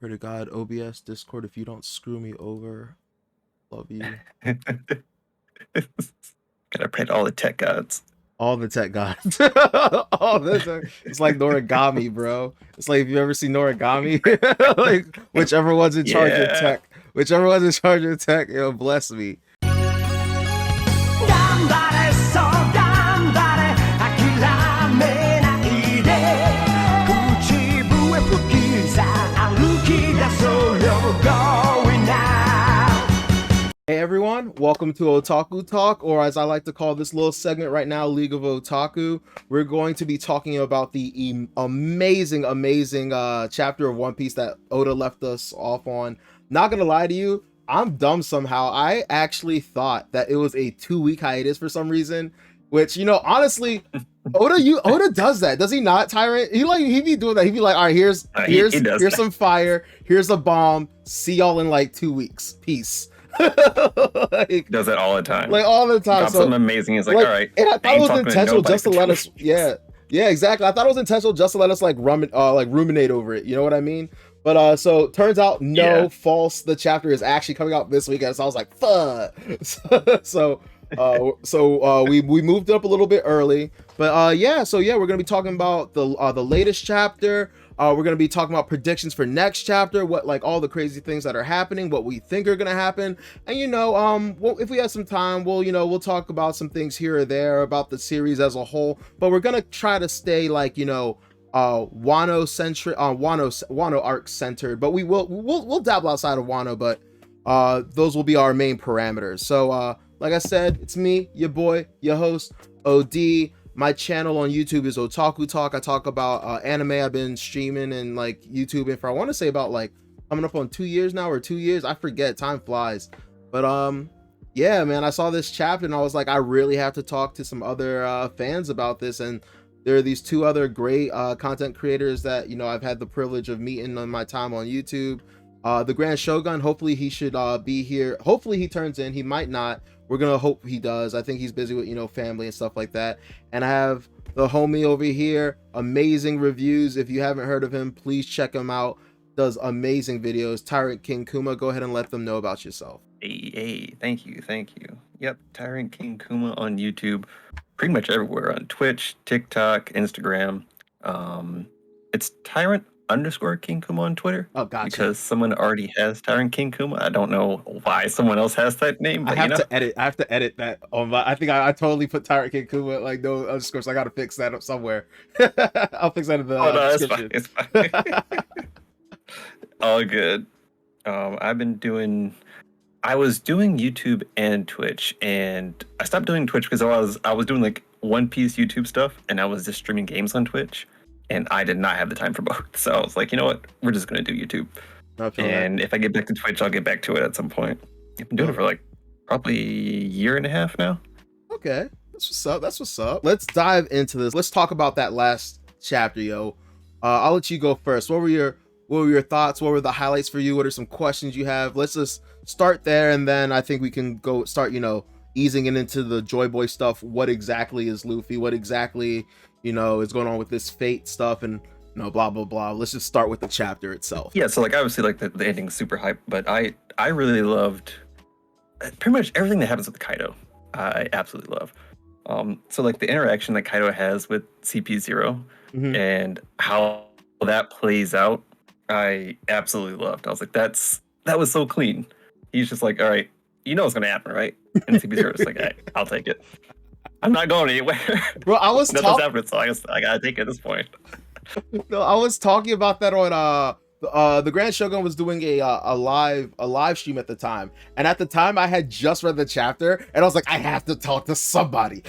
Pray to God, OBS, Discord, if you don't screw me over, love you. Gotta pray to all the tech gods. All the tech gods. All the tech. It's like Noragami, bro. It's like, if you ever seen Noragami, like whichever one's in charge of tech, yo, bless me. Hey everyone, welcome to Otaku Talk, or as I like to call this little segment right now, League of Otaku. We're going to be talking about the amazing chapter of One Piece that Oda left us off on. Not gonna lie to you, I'm dumb somehow. I actually thought that it was a 2-week hiatus for some reason, which, you know, honestly, Oda does that, does he not, Tyrant? He be doing that. He be like, all right, here's some fire, here's a bomb, see y'all in like 2 weeks, peace. Like, does it all the time, like all the time. So something amazing. It's like, all right, and I thought it was intentional just to let us, yeah, exactly. I thought it was intentional just to let us like ruminate over it. You know what I mean? But so turns out, no, false. The chapter is actually coming out this weekend. So I was like, fuck. so we moved it up a little bit early. But yeah, we're gonna be talking about the latest chapter. We're going to be talking about predictions for next chapter, what, like, all the crazy things that are happening, what we think are going to happen. And, you know, well, if we have some time, we'll talk about some things here or there about the series as a whole. But we're going to try to stay, like, you know, Wano centric, Wano arc centered. But we'll dabble outside of Wano, but those will be our main parameters. So, like I said, it's me, your boy, your host, OD. My channel on YouTube is Otaku Talk. I talk about anime. I've been streaming and like YouTubing for, I want to say, about like coming up on 2 years now, or 2 years. I forget, time flies. But yeah, man, I saw this chapter and I was like, I really have to talk to some other fans about this. And there are these two other great content creators that, you know, I've had the privilege of meeting on my time on YouTube. The Grand Shogun, hopefully he should be here. Hopefully he turns in. He might not. We're gonna hope he does. I think he's busy with, you know, family and stuff like that. And I have the homie over here, amazing reviews. If you haven't heard of him, please check him out. Does amazing videos. TyrantKingKuma, go ahead and let them know about yourself. Hey, thank you. Yep, TyrantKingKuma on YouTube, pretty much everywhere, on Twitch, TikTok, Instagram. It's Tyrant_KingKuma on Twitter. Oh, gotcha. Because someone already has TyrantKingKuma. I don't know why someone else has that name. But I have to edit that on my. I think I totally put TyrantKingKuma, like, no underscores. I gotta fix that up somewhere. I'll fix that in the description. It's fine. All good. I was doing YouTube and Twitch, and I stopped doing Twitch because I was doing like One Piece YouTube stuff, and I was just streaming games on Twitch. And I did not have the time for both. So I was like, you know what? We're just going to do YouTube. And if I get back to Twitch, I'll get back to it at some point. I've been doing it for like probably a year and a half now. Okay. That's what's up. Let's dive into this. Let's talk about that last chapter, yo. I'll let you go first. What were your thoughts? What were the highlights for you? What are some questions you have? Let's just start there. And then I think we can go start, you know, easing into the JoyBoy stuff. What exactly is Luffy? What exactly, you know, is going on with this fate stuff, and, you know, blah blah blah. Let's just start with the chapter itself. Yeah, so like obviously like the ending's super hype, but I really loved pretty much everything that happens with Kaido. I absolutely love. So like the interaction that Kaido has with CP0 and how that plays out, I absolutely loved. I was like, that was so clean. He's just like, all right, you know what's gonna happen, right? And CP0 is like, hey, I'll take it. I'm not going anywhere. Bro, I was talking, so I gotta take it at this point. No, I was talking about that on the Grand Shogun was doing a live stream at the time, and at the time I had just read the chapter, and I was like, I have to talk to somebody.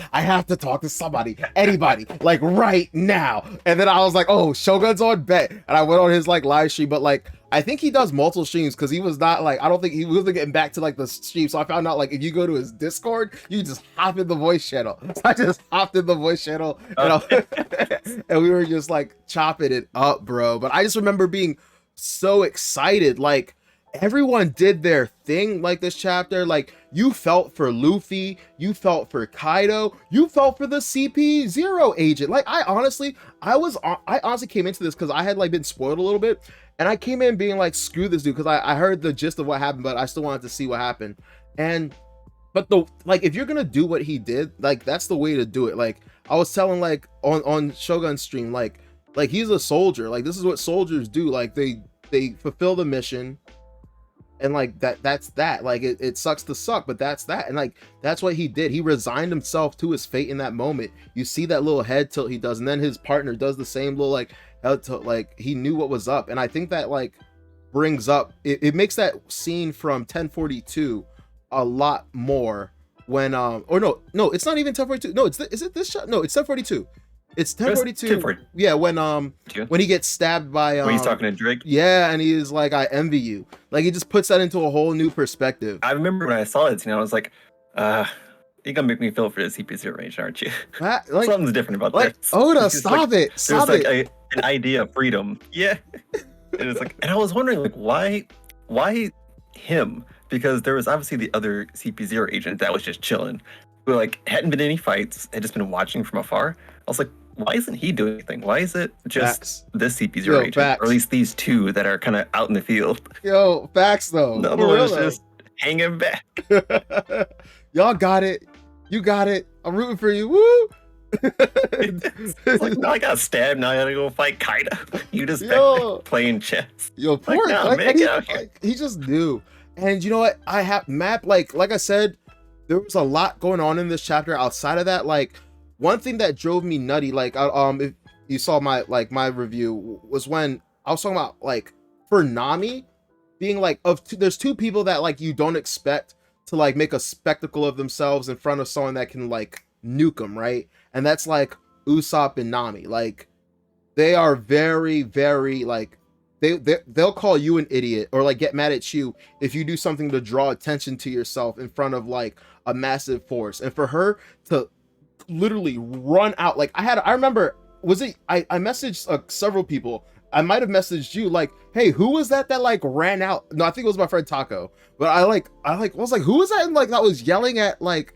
Anybody, like right now. And then I was like, oh, Shogun's on, bet. And I went on his like live stream, but like I think he does multiple streams because he was not like, I don't think he wasn't getting back to like the stream. So I found out like if you go to his Discord, you just hop in the voice channel. So I just hopped in the voice channel, and, and we were just like chopping it up, bro. But I just remember being so excited. Like everyone did their thing, like this chapter. Like you felt for Luffy, you felt for Kaido, you felt for the CP0 agent. Like I honestly came into this because I had like been spoiled a little bit, And I came in being like, screw this dude, because I heard the gist of what happened, but I still wanted to see what happened. And but the like, if you're gonna do what he did, like that's the way to do it. Like I was telling like on Shogun's stream, like he's a soldier. Like this is what soldiers do. Like they fulfill the mission, and like that's that. Like it sucks to suck, but that's that. And like that's what he did. He resigned himself to his fate in that moment. You see that little head tilt he does, and then his partner does the same little like head tilt. Like he knew what was up. And I think that like brings up it makes that scene from 1042 a lot more when or no it's not even 1042. No, is it this shot? No, it's 1042. It's 1042. Yeah, when he gets stabbed by when he's talking to Drake. Yeah, and he's like, I envy you. Like he just puts that into a whole new perspective. I remember when I saw it, I was like, you're gonna make me feel for the CP0 agent, aren't you? Like, something's different about like, that. Oda, stop it. Stop it. Like an idea of freedom. Yeah. And it's like, and I was wondering like why him? Because there was obviously the other CP0 agent that was just chilling, who like hadn't been in any fights, had just been watching from afar. I was like, why isn't he doing anything? Why is it just this CP0 agent, or at least these two that are kind of out in the field? Yo, facts though. The other one is just hanging back. Y'all got it. You got it. I'm rooting for you. Woo! It's like, now I got stabbed. Now I gotta go fight Kaido. You just playing chess. Yo, poor he just knew. And you know what? I have map like I said, there was a lot going on in this chapter. Outside of that, like one thing that drove me nutty, like if you saw my review, was when I was talking about like for Nami being like there's two people that like you don't expect to like make a spectacle of themselves in front of someone that can like nuke them, right? And that's like Usopp and Nami. Like they are very, very like they'll call you an idiot or like get mad at you if you do something to draw attention to yourself in front of like a massive force. And for her to literally run out, like I remember, I messaged several people. I might have messaged you like, hey, who was that like ran out? No, I think it was my friend Taco. But I was like, who was that? And like that was yelling at like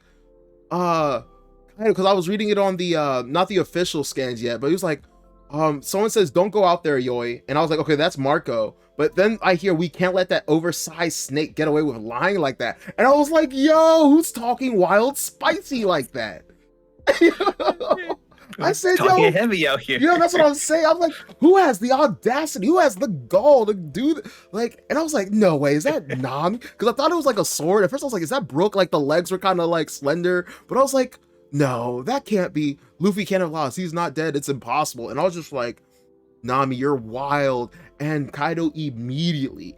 because I was reading it on the not the official scans yet, but he was like, someone says don't go out there, Yoi. And I was like, okay, that's Marco. But then I hear we can't let that oversized snake get away with lying like that. And I was like, yo, who's talking wild spicy like that? I said, talking heavy out here. You know, that's what I'm saying. I'm like, who has the audacity? Who has the gall to do like? And I was like, no way, is that Nami? Because I thought it was like a sword. At first I was like, is that Brook? Like the legs were kind of like slender. But I was like, no, that can't be. Luffy can't have lost. He's not dead. It's impossible. And I was just like, Nami, you're wild. And Kaido immediately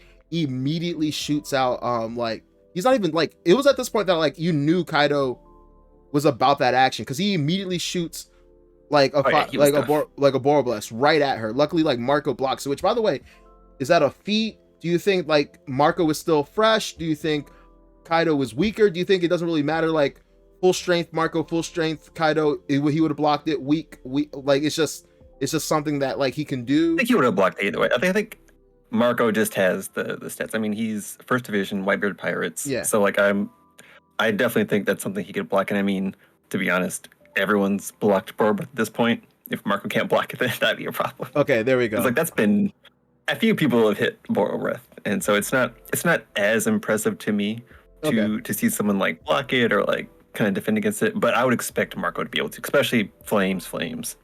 shoots out. Like he's not even like. It was at this point that like you knew Kaido was about that action because he immediately shoots like a Boroblast right at her. Luckily, like Marco blocks it. Which, by the way, is that a feat? Do you think like Marco is still fresh? Do you think Kaido was weaker? Do you think it doesn't really matter? Like full strength Marco, full strength Kaido, he would have blocked it. Weak. Like it's just something that like he can do. I think he would have blocked it either way. I think Marco just has the stats. I mean, he's first division Whitebeard Pirates. Yeah. So like I definitely think that's something he could block. And I mean, to be honest, everyone's blocked Borob at this point. If Marco can't block it, then that'd be a problem. Okay, there we go. It's like that's been a few people have hit Borob, and so it's not as impressive to me to see someone like block it or like kind of defend against it. But I would expect Marco to be able to, especially flames.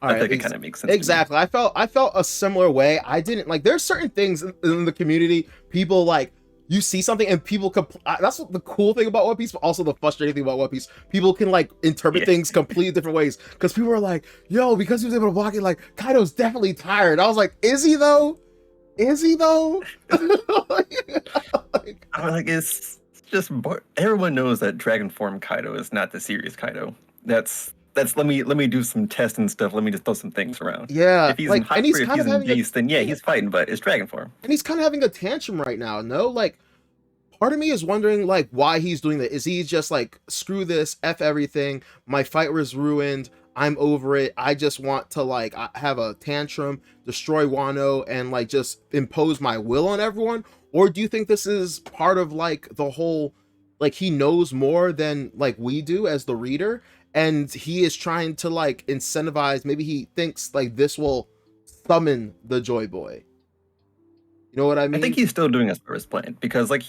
I think it kind of makes sense. Exactly. I felt a similar way. I didn't like. There's certain things in the community. People like. You see something and people that's what the cool thing about One Piece, but also the frustrating thing about One Piece. People can like interpret things completely different ways because people are like, yo, because he was able to block it, like Kaido's definitely tired. I was like, is he though? Like it's just everyone knows that Dragon Form Kaido is not the serious Kaido. That's let me do some tests and stuff. Let me just throw some things around. Yeah, if he's in Hyper, if he's in Beast, then he's fighting, but it's Dragon Form. And he's kind of having a tantrum right now. No, like part of me is wondering like why he's doing that. Is he just like screw this, F everything? My fight was ruined. I'm over it. I just want to like have a tantrum, destroy Wano, and like just impose my will on everyone. Or do you think this is part of like the whole like he knows more than like we do as the reader? And he is trying to like incentivize. Maybe he thinks like this will summon the JoyBoy. You know what I I think mean? he's still doing as per his plan because like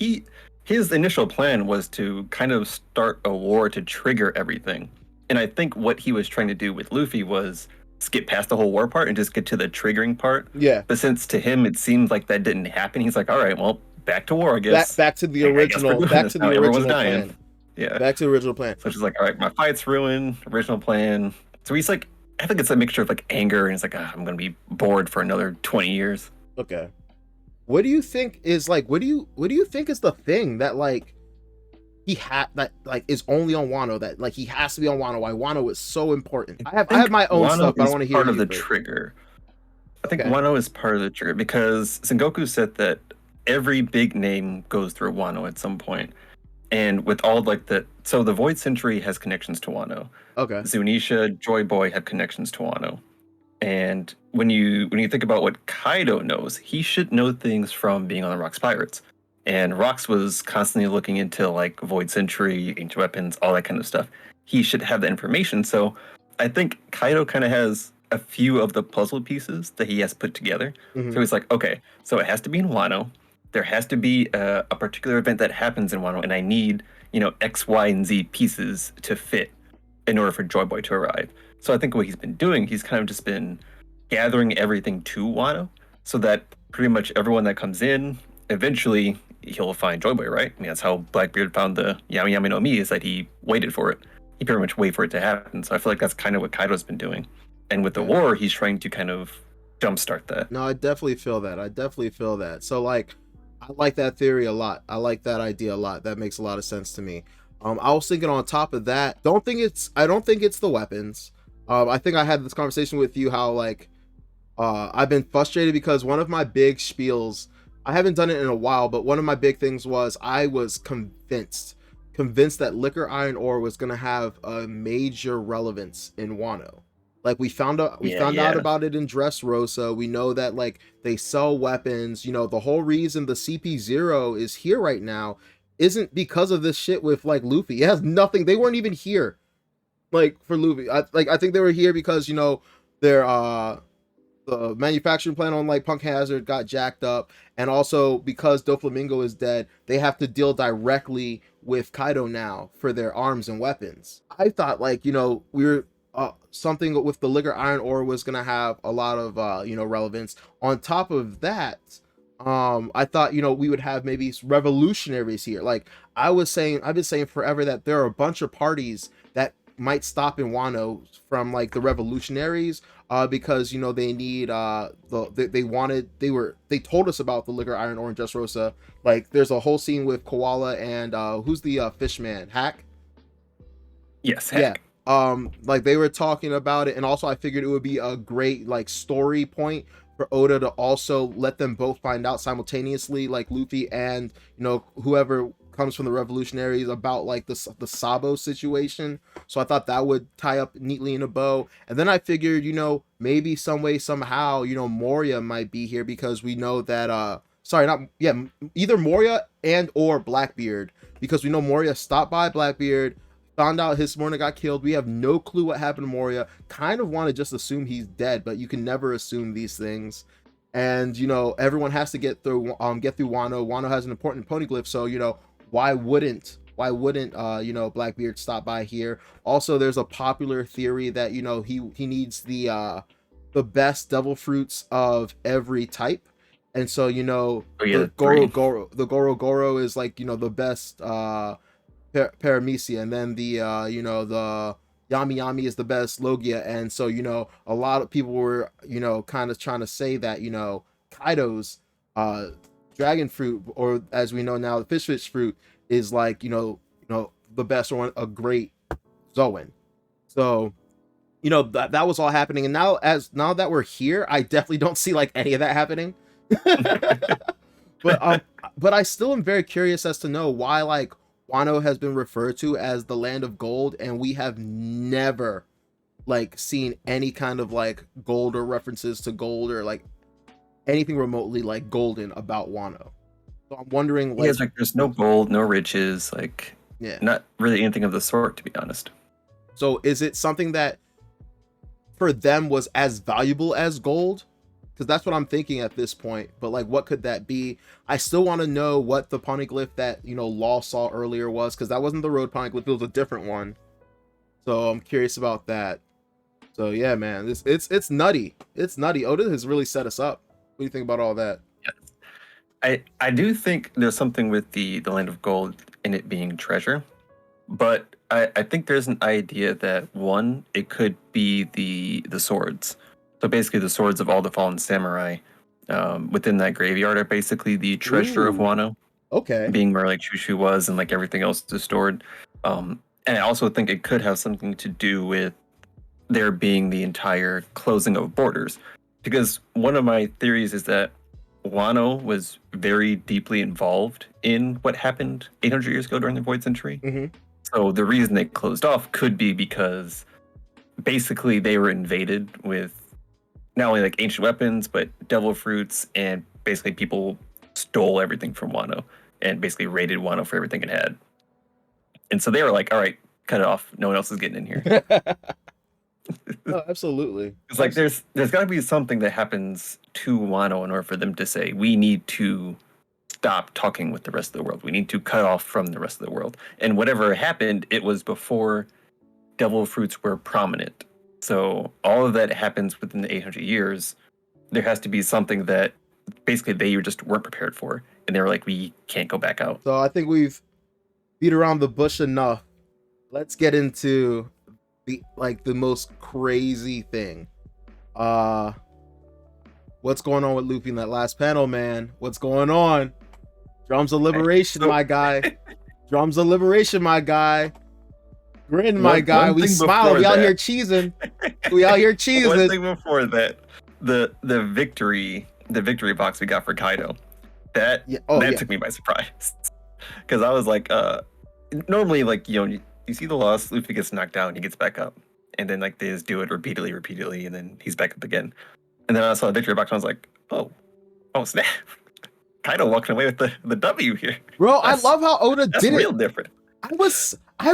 his initial plan was to kind of start a war to trigger everything. And I think what he was trying to do with Luffy was skip past the whole war part and just get to the triggering part. Yeah. But since to him it seemed like that didn't happen, he's like, all right, well, back to war, I Back guess. back to the I guess we're original, doing back this to now. the Everyone's original dying. plan. Yeah. Back to the original plan. So she's like, all right, my fight's ruined, original plan. So he's like, I think it's a mixture of like anger and he's like, I'm gonna be bored for another 20 years. Okay. What do you think is like what do you think is the thing that like he had that like is only on Wano, that like he has to be on Wano, why Wano is so important? I have my own Wano stuff, but I is want to hear part of you the first. trigger. I think Okay. Wano is part of the trigger because Sengoku said that every big name goes through Wano at some point. And with all like so the Void Century has connections to Wano. Okay. Zunisha, JoyBoy have connections to Wano. And when you think about what Kaido knows, he should know things from being on the Rocks Pirates. And Rocks was constantly looking into like Void Century, ancient weapons, all that kind of stuff. He should have the information. So I think Kaido kind of has a few of the puzzle pieces that he has put together. Mm-hmm. So he's like, okay, so it has to be in Wano. There has to be a particular event that happens in Wano, and I need, X, Y, and Z pieces to fit in order for JoyBoy to arrive. So I think what he's been doing, he's kind of just been gathering everything to Wano so that pretty much everyone that comes in, eventually he'll find JoyBoy, right? I mean, that's how Blackbeard found the Yami Yami no Mi, is that he waited for it. He pretty much waited for it to happen. So I feel like that's kind of what Kaido's been doing. And with the war, he's trying to kind of jumpstart that. No, I definitely feel that. So like I like that theory a lot. I like that idea a lot. That makes a lot of sense to me. I was thinking on top of that, I don't think it's the weapons. I think I had this conversation with you how like I've been frustrated because one of my big spiels, I haven't done it in a while, but one of my big things was I was convinced that liquor iron ore was going to have a major relevance in Wano. Like we found out about it in Dressrosa. We know that like they sell weapons. The whole reason the CP0 is here right now isn't because of this shit with like Luffy. It has nothing. They weren't even here like for Luffy. I think they were here because their the manufacturing plant on like Punk Hazard got jacked up, and also because Doflamingo is dead, they have to deal directly with Kaido now for their arms and weapons. I thought like we were something with the liquor iron ore was gonna have a lot of relevance. On top of that, I thought we would have maybe revolutionaries here. Like I've been saying forever that there are a bunch of parties that might stop in Wano from like the revolutionaries, because they need they told us about the liquor iron ore in Dressrosa. Like there's a whole scene with Koala and who's the fishman, Hack. Yes, Hack. Yeah. Like they were talking about it, and also I figured it would be a great like story point for Oda to also let them both find out simultaneously, like Luffy and whoever comes from the revolutionaries, about like the Sabo situation. So I thought that would tie up neatly in a bow. And then I figured maybe some way somehow Moria might be here, because we know that either Moria and or Blackbeard, because we know Moria stopped by Blackbeard, found out his subordinate got killed. We have no clue what happened to Moria. Kind of want to just assume he's dead, but you can never assume these things. And everyone has to get through Wano. Wano has an important poneglyph, so why wouldn't Blackbeard stop by here? Also, there's a popular theory that he needs the best devil fruits of every type, and so the Goro Goro is like the best Paramecia, and then the the Yami Yami is the best Logia. And so a lot of people were kind of trying to say that Kaido's dragon fruit, or as we know now, the fish fruit, is like the best, or a great Zoan. So that was all happening, and now that we're here, I definitely don't see like any of that happening. But I still am very curious as to know why like Wano has been referred to as the land of gold, and we have never like seen any kind of like gold or references to gold, or like anything remotely like golden about Wano. So I'm wondering, like, there's no gold, no riches, like not really anything of the sort, to be honest. So is it something that for them was as valuable as gold, because that's what I'm thinking at this point. But like, what could that be? I still want to know what the poneglyph that Law saw earlier was, because that wasn't the road poneglyph; it was a different one. So I'm curious about that. So yeah, man, it's nutty. It's nutty. Oda has really set us up. What do you think about all that? I do think there's something with the land of gold in it being treasure, but I think there's an idea that one, it could be the swords. So basically, the swords of all the fallen samurai within that graveyard are basically the treasure of Wano. Okay. Being where like Chushu was and like everything else is stored. And I also think it could have something to do with there being the entire closing of borders, because one of my theories is that Wano was very deeply involved in what happened 800 years ago during the Void Century. Mm-hmm. So the reason they closed off could be because basically they were invaded with not only like ancient weapons, but devil fruits, and basically people stole everything from Wano and basically raided Wano for everything it had. And so they were like, all right, cut it off. No one else is getting in here. Oh, absolutely. It's like there's got to be something that happens to Wano in order for them to say, we need to stop talking with the rest of the world. We need to cut off from the rest of the world. And whatever happened, it was before devil fruits were prominent. So all of that happens within the 800 years. There has to be something that basically they just weren't prepared for. And they were like, we can't go back out. So I think we've beat around the bush enough. Let's get into the most crazy thing. What's going on with Luffy in that last panel, man? What's going on? Drums of liberation, my guy. Drums of liberation, my guy. Grin, my guy. We smile. We out here cheesing. We out here cheesing. One thing before that, the victory box we got for Kaido, that took me by surprise. Because I was like, normally, like, you see the loss, Luffy gets knocked down, he gets back up. And then, like, they just do it repeatedly, and then he's back up again. And then I saw the victory box, and I was like, oh, snap. Kaido walking away with the W here. Bro, I love how Oda did it. That's real different. I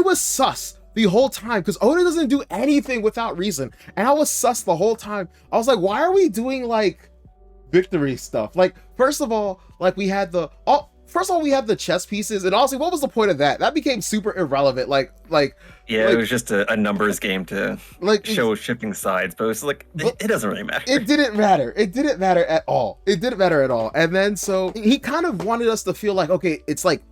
was sus the whole time, because Oda doesn't do anything without reason. And I was sus the whole time. I was like, why are we doing, like, victory stuff? Like, first of all, we had the chess pieces, and honestly, what was the point of that? That became super irrelevant. It was just a numbers game to show shifting sides, but it was like it doesn't really matter. It didn't matter. It didn't matter at all. And then so he kind of wanted us to feel like, okay, it's like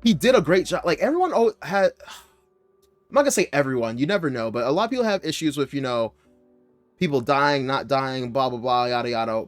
he did a great job. Like everyone had, I'm not gonna say everyone, you never know, but a lot of people have issues with people dying, not dying, blah blah blah, yada yada.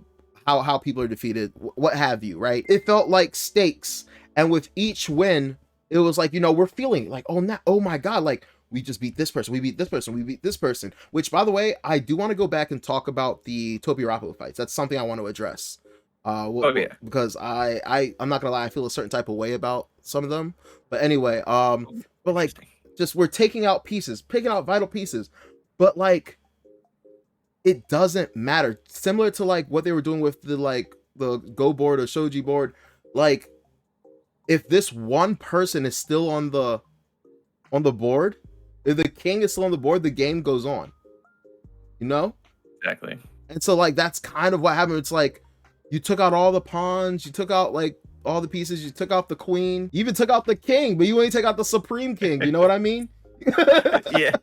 How people are defeated, what have you, right? It felt like stakes, and with each win, it was like, we're feeling like, oh my god, like we just beat this person, we beat this person, we beat this person. Which, by the way, I do want to go back and talk about the Tobi Roppo fights. That's something I want to address. Because I'm not gonna lie, I feel a certain type of way about some of them. But anyway, but like, just we're taking out pieces, picking out vital pieces, but like, it doesn't matter. Similar to like what they were doing with the Go board or Shoji board. Like, if this one person is still on the board, if the king is still on the board, the game goes on. Exactly. And so like that's kind of what happened. It's like you took out all the pawns, you took out like all the pieces, you took out the queen, you even took out the king, but you ain't take out the supreme king. You know what I mean? Yeah.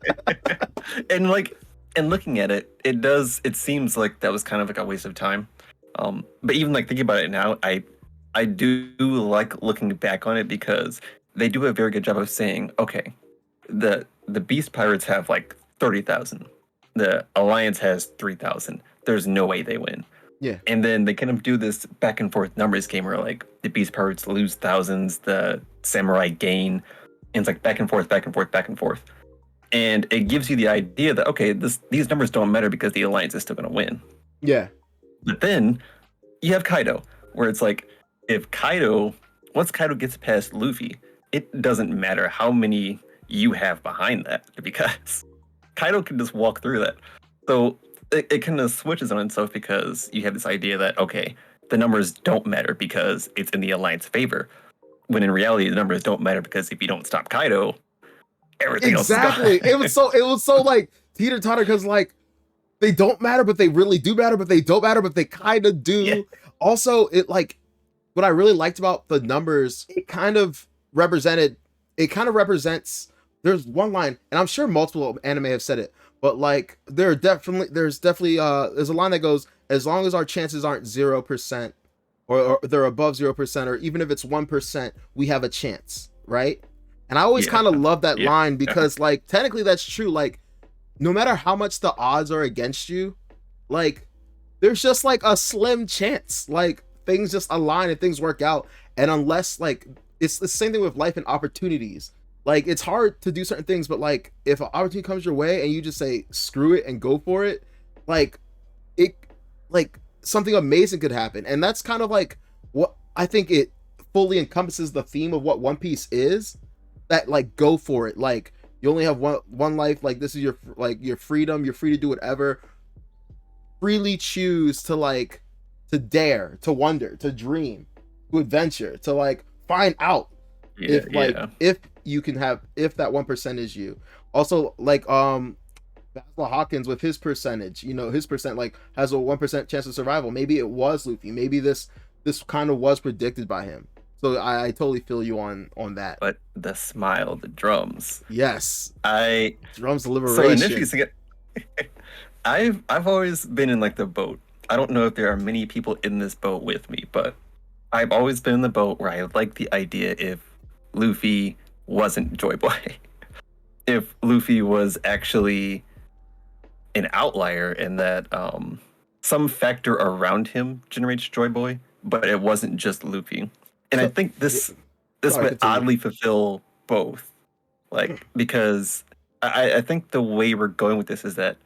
And looking at it, it seems like that was kind of like a waste of time. But even like thinking about it now, I do like looking back on it, because they do a very good job of saying, okay, the Beast Pirates have like 30,000. The Alliance has 3,000. There's no way they win. Yeah. And then they kind of do this back and forth numbers game where like the Beast Pirates lose thousands, the Samurai gain, and it's like back and forth, back and forth, back and forth. And it gives you the idea that, okay, these numbers don't matter because the Alliance is still going to win. Yeah. But then you have Kaido, where it's like, once Kaido gets past Luffy, it doesn't matter how many you have behind that, because Kaido can just walk through that. So it kind of switches on itself, because you have this idea that, okay, the numbers don't matter because it's in the Alliance favor. When in reality, the numbers don't matter because if you don't stop Kaido, everything else is gone. It was so like teeter-totter, because like they don't matter, but they really do matter, but they don't matter, but they kind of do. Yeah. Also, it like what I really liked about the numbers, it kind of represents there's one line, and I'm sure multiple anime have said it, but like there's definitely there's a line that goes, as long as our chances aren't 0%, or they're above 0%, or even if it's 1%, we have a chance, right? And I always kind of love that line because like technically that's true. Like no matter how much the odds are against you, like there's just like a slim chance, like things just align and things work out. And unless like it's the same thing with life and opportunities. Like it's hard to do certain things, but like if an opportunity comes your way and you just say screw it and go for it, like it like something amazing could happen. And that's kind of like what I think it fully encompasses the theme of what One Piece is. That like go for it. Like you only have one life, like this is your freedom, you're free to do whatever. Freely choose to like to dare, to wonder, to dream, to adventure, to like find out if you can have, if that 1% is you. Also like Basil Hawkins with his percentage, his percent like has a 1% chance of survival. Maybe it was Luffy, maybe this kind of was predicted by him. So I totally feel you on that. But the smile, the drums. Yes. Drums So liberation. initially, I've always been in like the boat. I don't know if there are many people in this boat with me, but I've always been in the boat where I like the idea if Luffy wasn't JoyBoy. If Luffy was actually an outlier in that some factor around him generates JoyBoy, but it wasn't just Luffy. And I think this would oddly fulfill both. Like, because I think the way we're going with this is that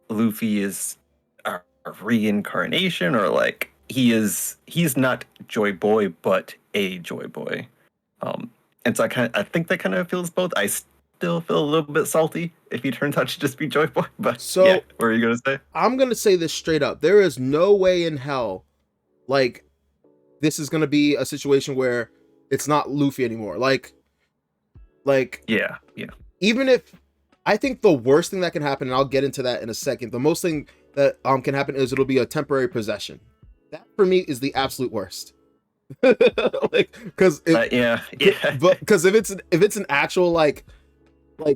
Luffy is a reincarnation, or like he's not JoyBoy, but a JoyBoy. And so I think that kind of feels both. I still feel a little bit salty if he turns out to just be JoyBoy. But so, yeah, what are you gonna say? I'm gonna say this straight up. There is no way in hell, like, this is gonna be a situation where it's not Luffy anymore. Like yeah. Even if I think the worst thing that can happen, and I'll get into that in a second. The most thing that can happen is it'll be a temporary possession. That for me is the absolute worst. Like, because but because if it's an actual like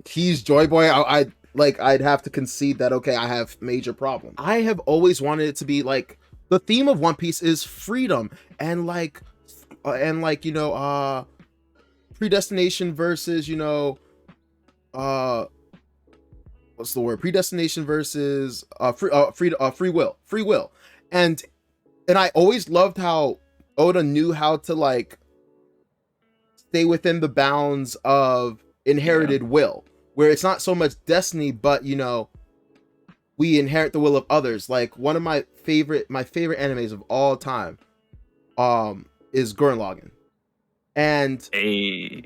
he's JoyBoy, I'd have to concede that okay, I have major problems. I have always wanted it to be like the theme of One Piece is freedom and predestination versus what's the word? Predestination versus free will. And I always loved how Oda knew how to like stay within the bounds of inherited will, where it's not so much destiny, but we inherit the will of others. Like one of my favorite animes of all time is Gurren Lagann. And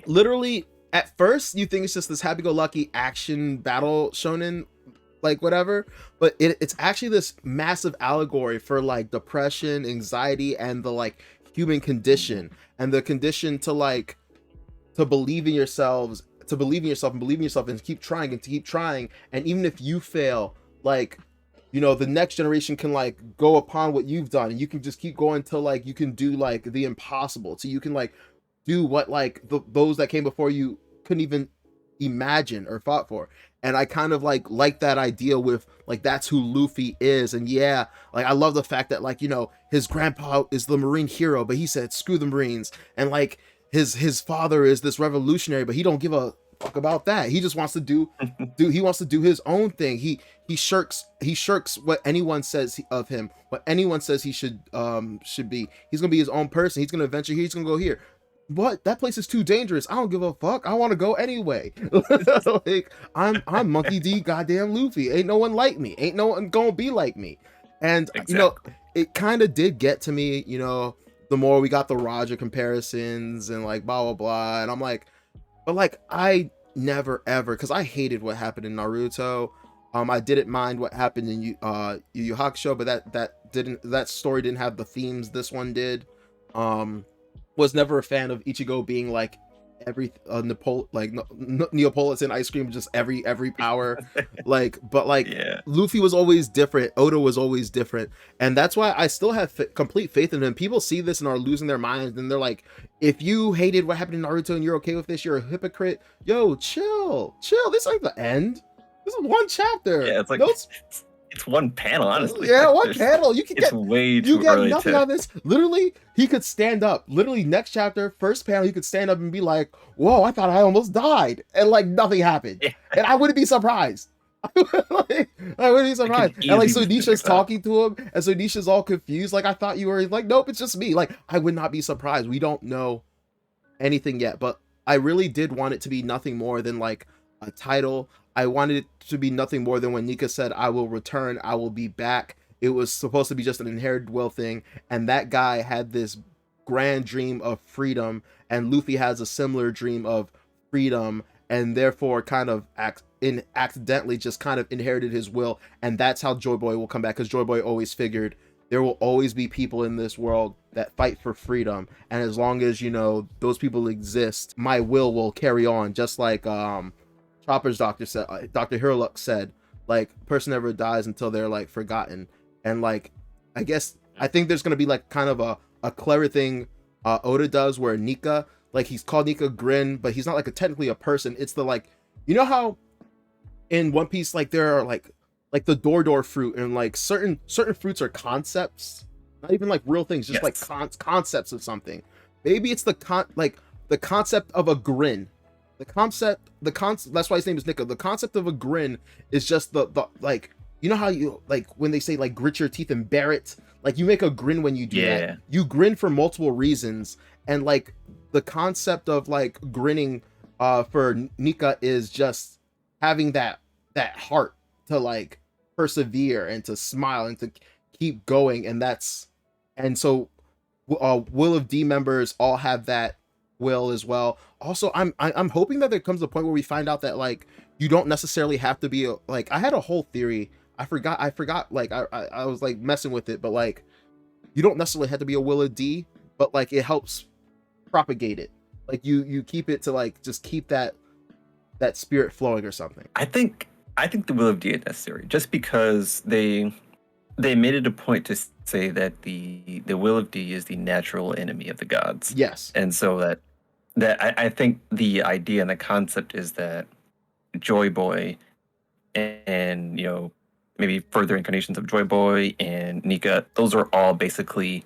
literally at first you think it's just this happy-go-lucky action battle shonen, like whatever, but it's actually this massive allegory for like depression, anxiety, and the like human condition, and the condition to like to believe in yourselves, and believe in yourself and keep trying, and even if you fail, like the next generation can like go upon what you've done, and you can just keep going till like you can do like the impossible, so you can like do what like those that came before you couldn't even imagine or fought for. And I kind of like that idea with like that's who Luffy is. And yeah, like I love the fact that like his grandpa is the Marine hero, but he said screw the Marines, and like his father is this revolutionary, but he don't give a fuck about that. He just wants to do he wants to do his own thing. He shirks what anyone says of him, what anyone says he should be. He's gonna be his own person. He's gonna venture here, he's gonna go here. What? That place is too dangerous. I don't give a fuck. I want to go anyway. Like I'm Monkey D. Goddamn Luffy. Ain't no one like me. Ain't no one gonna be like me. And exactly. It kind of did get to me. The more we got the Roger comparisons and like blah blah blah, and I'm like, but like I never ever, because I hated what happened in Naruto. I didn't mind what happened in Yu Yu Hakusho, but that story didn't have the themes this one did. Was never a fan of Ichigo being like every Neapolitan ice cream, just every power. Like, but like Yeah. Luffy was always different. Oda was always different, and that's why I still have complete faith in him. People see this and are losing their minds, and they're like, "If you hated what happened in Naruto and you're okay with this, you're a hypocrite." Yo, chill. This ain't the end. This is one chapter. Yeah, it's like it's one panel, honestly. Yeah, like, one panel. You can it's get way you too get early nothing to. out of this. Literally, he could stand up. Literally, next chapter, first panel, he could stand up and be like, "Whoa, I thought I almost died," and like nothing happened, Yeah. and I wouldn't be surprised. I wouldn't be surprised. And like Sunisha's talking to him, and Sunisha's all confused. Like, I thought you were like, nope, it's just me. Like, I would not be surprised. We don't know anything yet, but I really did want it to be nothing more than like a title. I wanted it to be nothing more than when Nika said, "I will return, I will be back." It was supposed to be just an inherited will thing, and that guy had this grand dream of freedom, and Luffy has a similar dream of freedom, and therefore kind of accidentally just kind of inherited his will, and that's how JoyBoy will come back, because JoyBoy always figured there will always be people in this world that fight for freedom, and as long as, you know, those people exist, my will carry on, just like Chopper's doctor said, Dr. Hiruluk said, like, person never dies until they're like forgotten. And like, I think there's gonna be like kind of a clever thing Oda does where Nika, like, he's called Nika Grin, but he's not like technically a person. It's the, like, you know how in One Piece, like, there are like the door fruit, and like certain fruits are concepts, not even like real things, just yes. Like concepts of something. Maybe it's the concept of a grin. The concept, that's why his name is Nika. The concept of a grin is just the like, you know how you, like, when they say like grit your teeth and bear it, like, you make a grin when you do that. You grin for multiple reasons, and like the concept of like grinning for Nika is just having that heart to like persevere and to smile and to keep going, and so Will of D members all have that will as well. Also, I'm hoping that there comes a point where we find out that like you don't necessarily have to be like, I had a whole theory, I forgot, like I was like messing with it, but like you don't necessarily have to be a Will of D, but like it helps propagate it, like you keep it to like just keep that spirit flowing or something. I think the Will of D is necessary, just because they made it a point to say that the Will of D is the natural enemy of the gods. Yes. And so that I think the idea and the concept is that JoyBoy and, you know, maybe further incarnations of JoyBoy and Nika, those are all basically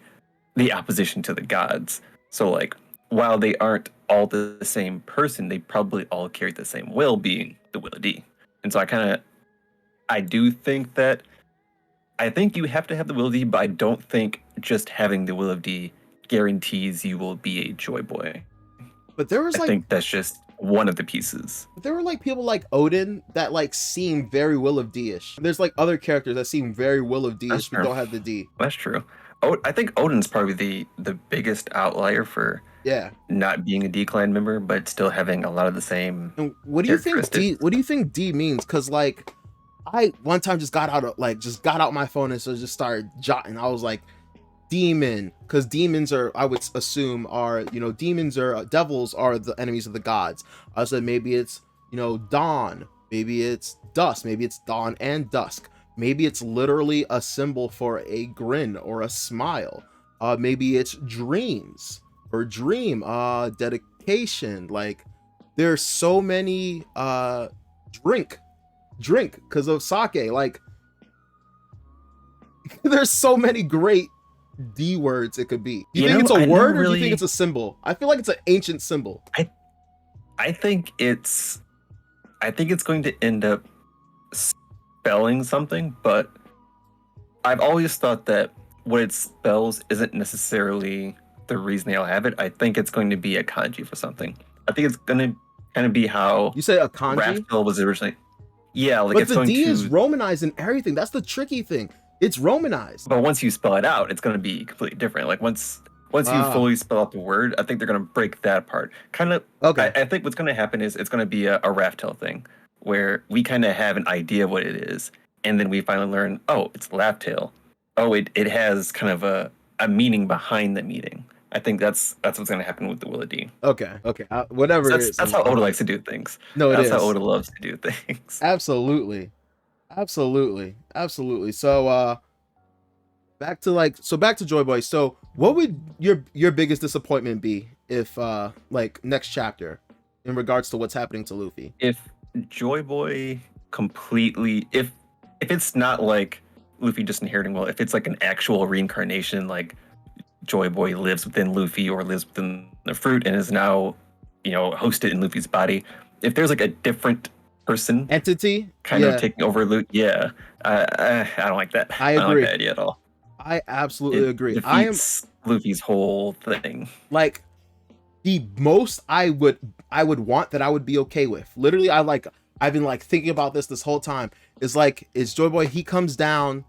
the opposition to the gods. So like, while they aren't all the same person, they probably all carry the same will, being the Will of D. And so I do think that, I think you have to have the Will of D, but I don't think just having the Will of D guarantees you will be a JoyBoy. But there was, I think that's just one of the pieces. There were like people like Odin that like seem very Will of D-ish. There's like other characters that seem very Will of D-ish but don't have the D. That's true. I think Odin's probably the biggest outlier for not being a D clan member, but still having a lot of the same. And what do you think D? What do you think D means? Because like, I one time just got out my phone and so just started jotting. I was like, demon, because demons are, I would assume, are, you know, demons or devils are the enemies of the gods. I said maybe it's, you know, dawn, maybe it's dusk, maybe it's dawn and dusk, maybe it's literally a symbol for a grin or a smile, maybe it's dreams or dream, dedication. Like, there's so many drink because of sake. Like, there's so many great D words it could be. You think it's a word, or do you think it's a symbol? I feel like it's an ancient symbol. I think it's going to end up spelling something, but I've always thought that what it spells isn't necessarily the reason they'll have it. I think it's going to be a kanji for something. I think it's going to kind of be how you say a kanji. Raphael was originally. Yeah, like, but it's the going D to... is romanized and everything. That's the tricky thing. It's romanized. But once you spell it out, it's going to be completely different. Like, once you fully spell out the word, I think they're going to break that apart. Kind of. Okay. I think what's going to happen is it's going to be a Raftel thing, where we kind of have an idea of what it is, and then we finally learn, oh, it's Laugh Tale. Oh, it has kind of a meaning behind the meaning. I think that's what's gonna happen with the Willa D. Okay, whatever it is. That's how Oda likes to do things. No, it that's is. how Oda loves to do things. Absolutely. So back to JoyBoy. So what would your biggest disappointment be if like next chapter in regards to what's happening to Luffy? If JoyBoy completely, if it's not like Luffy just inheriting Will, if it's like an actual reincarnation, like JoyBoy lives within Luffy or lives within the fruit and is now, hosted in Luffy's body. If there's like a different person entity kind of taking over Luffy, I don't like that. I agree. don't like that idea at all. I absolutely agree. I am Luffy's whole thing. Like the most I would want that I would be okay with. Literally, I've been like thinking about this whole time. Is JoyBoy, he comes down,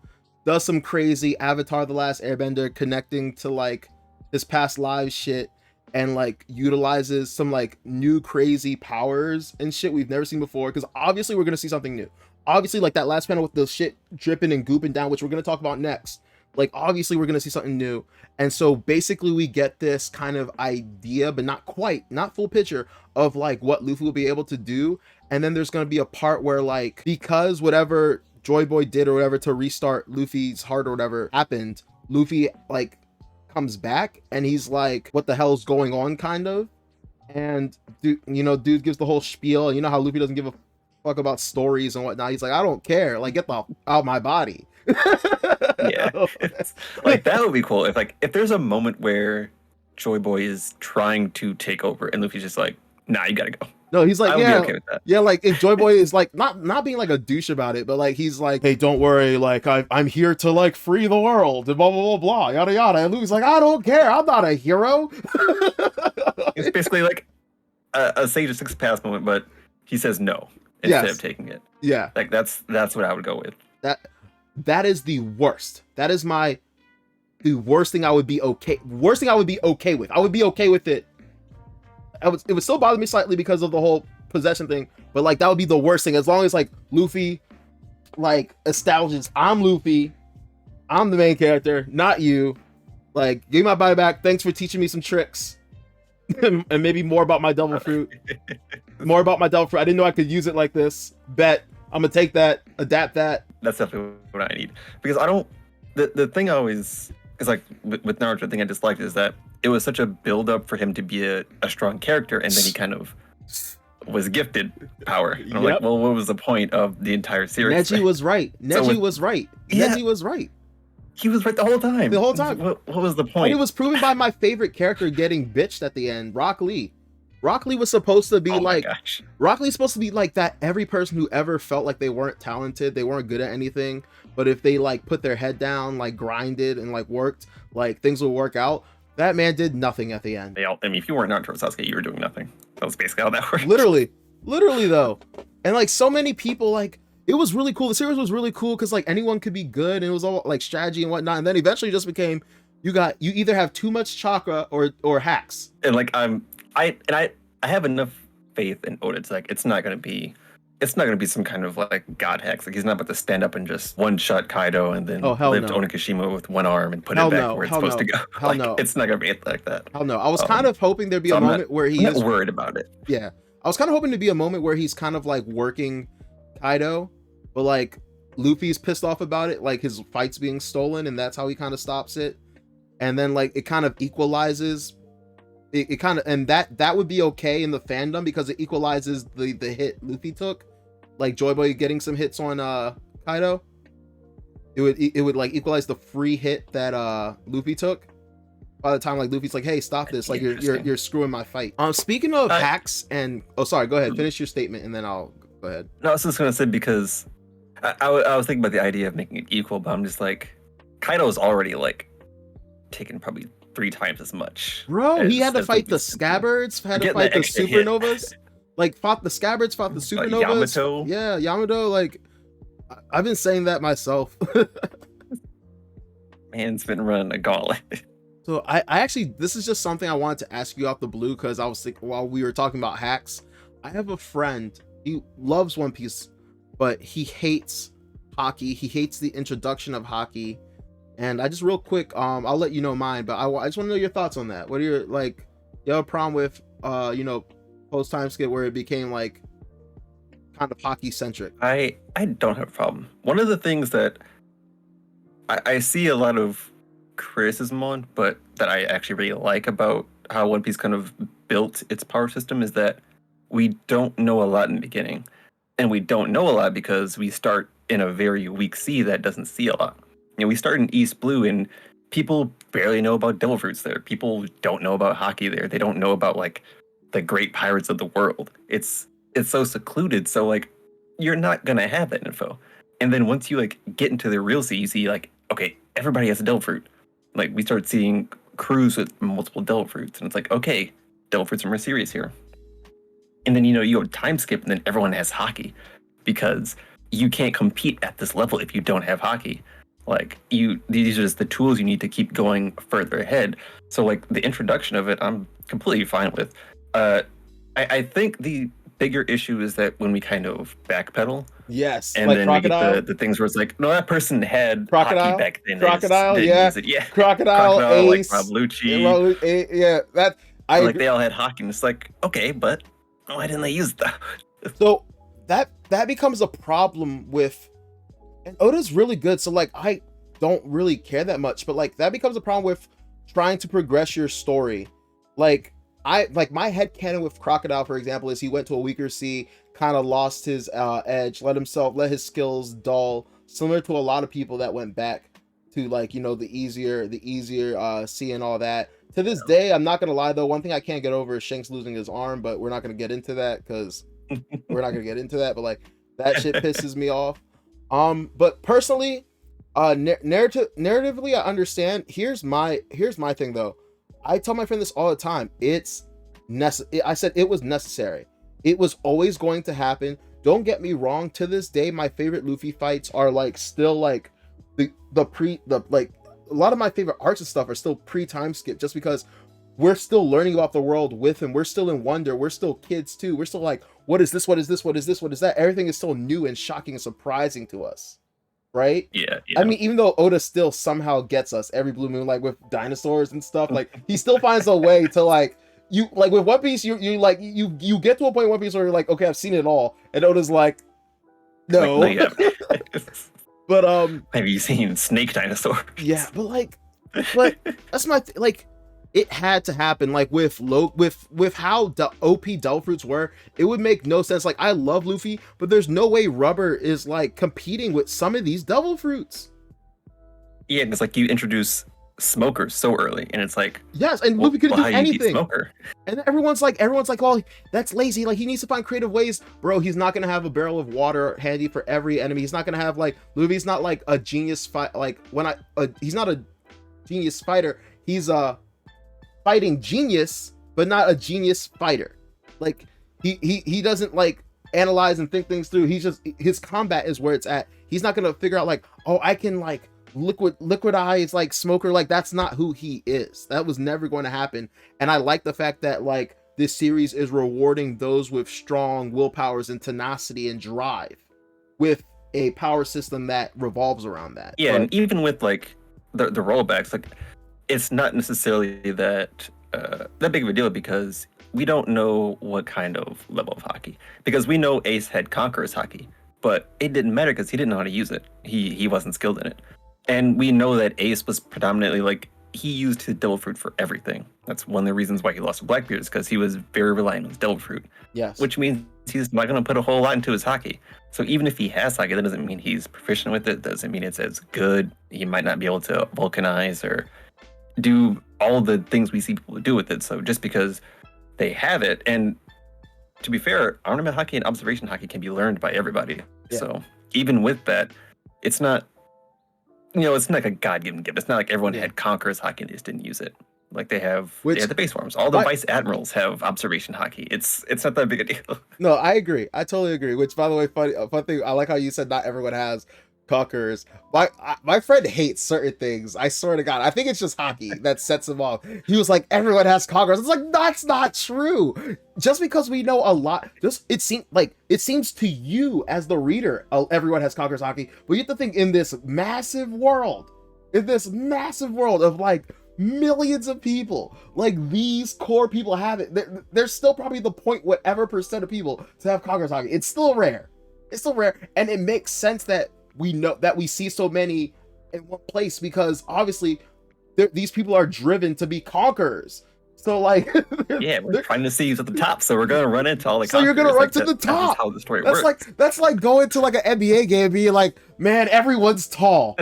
does some crazy Avatar: The Last Airbender connecting to like his past lives shit, and like utilizes some like new crazy powers and shit we've never seen before. Because obviously we're gonna see something new. Obviously, like that last panel with the shit dripping and gooping down, which we're gonna talk about next. Like obviously we're gonna see something new, and so basically we get this kind of idea, but not full picture of like what Luffy will be able to do. And then there's gonna be a part where like, because whatever JoyBoy did or whatever to restart Luffy's heart or whatever happened, Luffy like comes back and he's like, what the hell's going on, kind of. And dude gives the whole spiel. You know how Luffy doesn't give a fuck about stories and whatnot. He's like, I don't care, like get the out of my body. Yeah, like that would be cool if there's a moment where JoyBoy is trying to take over and Luffy's just like, nah, you gotta go. No, he's like, I would yeah, be okay with that. Yeah, like if JoyBoy is like not being like a douche about it, but like he's like, hey, don't worry, like I'm here to like free the world and blah blah blah blah yada yada. And Luffy's like, I don't care, I'm not a hero. It's basically like a Sage of Six Paths moment, but he says no instead of taking it. Yeah, like that's what I would go with. That is the worst. That is the worst thing I would be okay. Worst thing I would be okay with. I would be okay with it. It would still bother me slightly because of the whole possession thing, but like that would be the worst thing. As long as like Luffy like establishes, I'm Luffy, I'm the main character, not you. Like, give me my body back. Thanks for teaching me some tricks. And maybe more about my devil fruit. More about my devil fruit. I didn't know I could use it like this. Bet. I'm gonna take that, adapt that. That's definitely what I need. Because I don't... The thing I always... is like, with Naruto, the thing I disliked is that it was such a build-up for him to be a strong character, and then he kind of was gifted power. And I'm like, well, what was the point of the entire series? Neji was right. Neji was right. Neji was right. He was right the whole time. The whole time. What was the point? And it was proven by my favorite character getting bitched at the end, Rock Lee. Rock Lee was supposed to be Rock Lee's supposed to be like that every person who ever felt like they weren't talented, they weren't good at anything, but if they like put their head down, like grinded and like worked, like things will work out. That man did nothing at the end. I mean, if you weren't Naruto Sasuke, you were doing nothing. That was basically how that worked. Literally though. And like so many people, like it was really cool. The series was really cool because like anyone could be good, and it was all like strategy and whatnot. And then eventually just became you either have too much chakra or hacks. And like I have enough faith in Oda. It's like it's not gonna be some kind of like god hacks. Like he's not about to stand up and just one shot Kaido and then lift Onigashima with one arm and put it back where it's supposed to go. It's not gonna be like that. Hell no. I was kind of hoping there'd be a moment where I'm not worried about it. Yeah. I was kind of hoping to be a moment where he's kind of like working Kaido, but like Luffy's pissed off about it, like his fight's being stolen, and that's how he kind of stops it. And then like it kind of equalizes. It kind of, and that would be okay in the fandom because it equalizes the hit Luffy took, like JoyBoy getting some hits on Kaido. It would like equalize the free hit that Luffy took. By the time like Luffy's like, hey, stop this, like you're screwing my fight. Speaking of hacks and sorry, go ahead, finish your statement and then I'll go ahead. No, I was just gonna say because I was thinking about the idea of making it equal, but I'm just like, Kaido's already like taken probably 3 times as much. Bro, he had to fight the Scabbards, had to fight the Supernovas. Like fought the Scabbards, fought the Supernovas. Yamato. Yeah, Yamato. Like I've been saying that myself. Man's been running a gauntlet. So I actually, this is just something I wanted to ask you out the blue because I was thinking while we were talking about hacks. I have a friend. He loves One Piece, but he hates Haki. He hates the introduction of Haki. And I just real quick, I'll let you know mine, but I just want to know your thoughts on that. What are your like? You have a problem with post time skip where it became like kind of hockey centric? I don't have a problem. One of the things that I see a lot of criticism on, but that I actually really like about how One Piece kind of built its power system is that we don't know a lot in the beginning. And we don't know a lot because we start in a very weak sea that doesn't see a lot. We start in East Blue and people barely know about devil fruits there. People don't know about Haki there. They don't know about like the great pirates of the world. It's so secluded, so like you're not gonna have that info. And then once you like get into the real sea, you see like, okay, everybody has a devil fruit. Like we start seeing crews with multiple devil fruits, and it's like, okay, devil fruits are more serious here. And then you go time skip, and then everyone has Haki, because you can't compete at this level if you don't have Haki. Like these are just the tools you need to keep going further ahead. So like the introduction of it, I'm completely fine with. I think the bigger issue is that when we kind of backpedal, Yes, and like then Crocodile. we get the things where it's like, no, that person had Crocodile? Haki back then. Crocodile, didn't yeah. use it. Yeah. Crocodile, Ace, like Rob Lucci. yeah, that I Like agree. they all had Haki, and it's like, okay, but why didn't they use that? So that becomes a problem with, and Oda's really good. So like I don't really care that much, but like that becomes a problem with trying to progress your story. Like I like my headcanon with Crocodile, for example, is he went to a weaker sea, kind of lost his edge, let his skills dull, similar to a lot of people that went back to like the easier sea and all that. To this day, I'm not gonna lie though, one thing I can't get over is Shanks losing his arm, but we're not gonna get into that because but like that shit pisses me off. But personally, narratively, I understand. Here's my thing though. I tell my friend this all the time. I said it was necessary. It was always going to happen. Don't get me wrong. To this day, my favorite Luffy fights are like still like the like a lot of my favorite arcs and stuff are still pre-time skip, just because we're still learning about the world with him. We're still in wonder. We're still kids too. We're still like, what is this? What is this? What is this? What is that? Everything is still new and shocking and surprising to us. Right? Yeah. I mean, even though Oda still somehow gets us every blue moon, like with dinosaurs and stuff, like he still finds a way to like you like with One Piece, you get to a point in One Piece where you're like, okay, I've seen it all, and Oda's like, no. Like, no, yeah. But have you seen snake dinosaurs? Yeah, but that's my like. It had to happen, like with how the OP devil fruits were. It would make no sense. Like I love Luffy, but there's no way Rubber is like competing with some of these devil fruits. Yeah, it's like you introduce smokers so early, and it's like, yes, and Luffy couldn't do anything. Smoker? And everyone's like, oh, that's lazy. Like he needs to find creative ways, bro. He's not gonna have a barrel of water handy for every enemy. He's not gonna have like Luffy's not like a genius fight. Like he's not a genius fighter. He's a fighting genius, but not a genius fighter. Like he doesn't like analyze and think things through. He's just, his combat is where it's at. He's not gonna figure out like, oh, I can like liquidize like smoker. Like that's not who he is. That was never going to happen. And I like the fact that like this series is rewarding those with strong willpowers and tenacity and drive with a power system that revolves around that. Yeah, and even with like the rollbacks, like it's not necessarily that big of a deal, because we don't know what kind of level of Haki. Because we know Ace had Conqueror's Haki, but it didn't matter because he didn't know how to use it. He wasn't skilled in it. And we know that Ace was predominantly like, he used his devil fruit for everything. That's one of the reasons why he lost to Blackbeard, is because he was very reliant on his devil fruit. Yes. Which means he's not going to put a whole lot into his Haki. So even if he has Haki, that doesn't mean he's proficient with it. Doesn't mean it's as good. He might not be able to vulcanize or do all the things we see people do with it. So just because they have it, and to be fair, ornament Haki and observation Haki can be learned by everybody. Yeah. So even with that, it's not, it's not like a God-given gift. It's not like everyone had Conqueror's Haki and they just didn't use it. Like they have the base forms. All the vice admirals have observation Haki. It's not that big a deal. No, I agree. I totally agree. Which, by the way, fun thing. I like how you said not everyone has Conquerors. My friend hates certain things. I swear to God, I think it's just Haki that sets him off. He was like, everyone has Conquerors. It's like, that's not true. Just because we know a lot, it seems to you as the reader, everyone has Conquerors Haki. But you have to think, in this massive world, in this massive world of like millions of people, like these core people have it. There's still probably the point whatever percent of people to have Conqueror's Haki. It's still rare. It's still rare, and it makes sense that we know that we see so many in one place because obviously these people are driven to be conquerors. So like, we're trying to see who's at the top, so we're gonna run into all the. So you're gonna run to the top. That's how the story works. That's like going to like an NBA game, and being like, man, everyone's tall.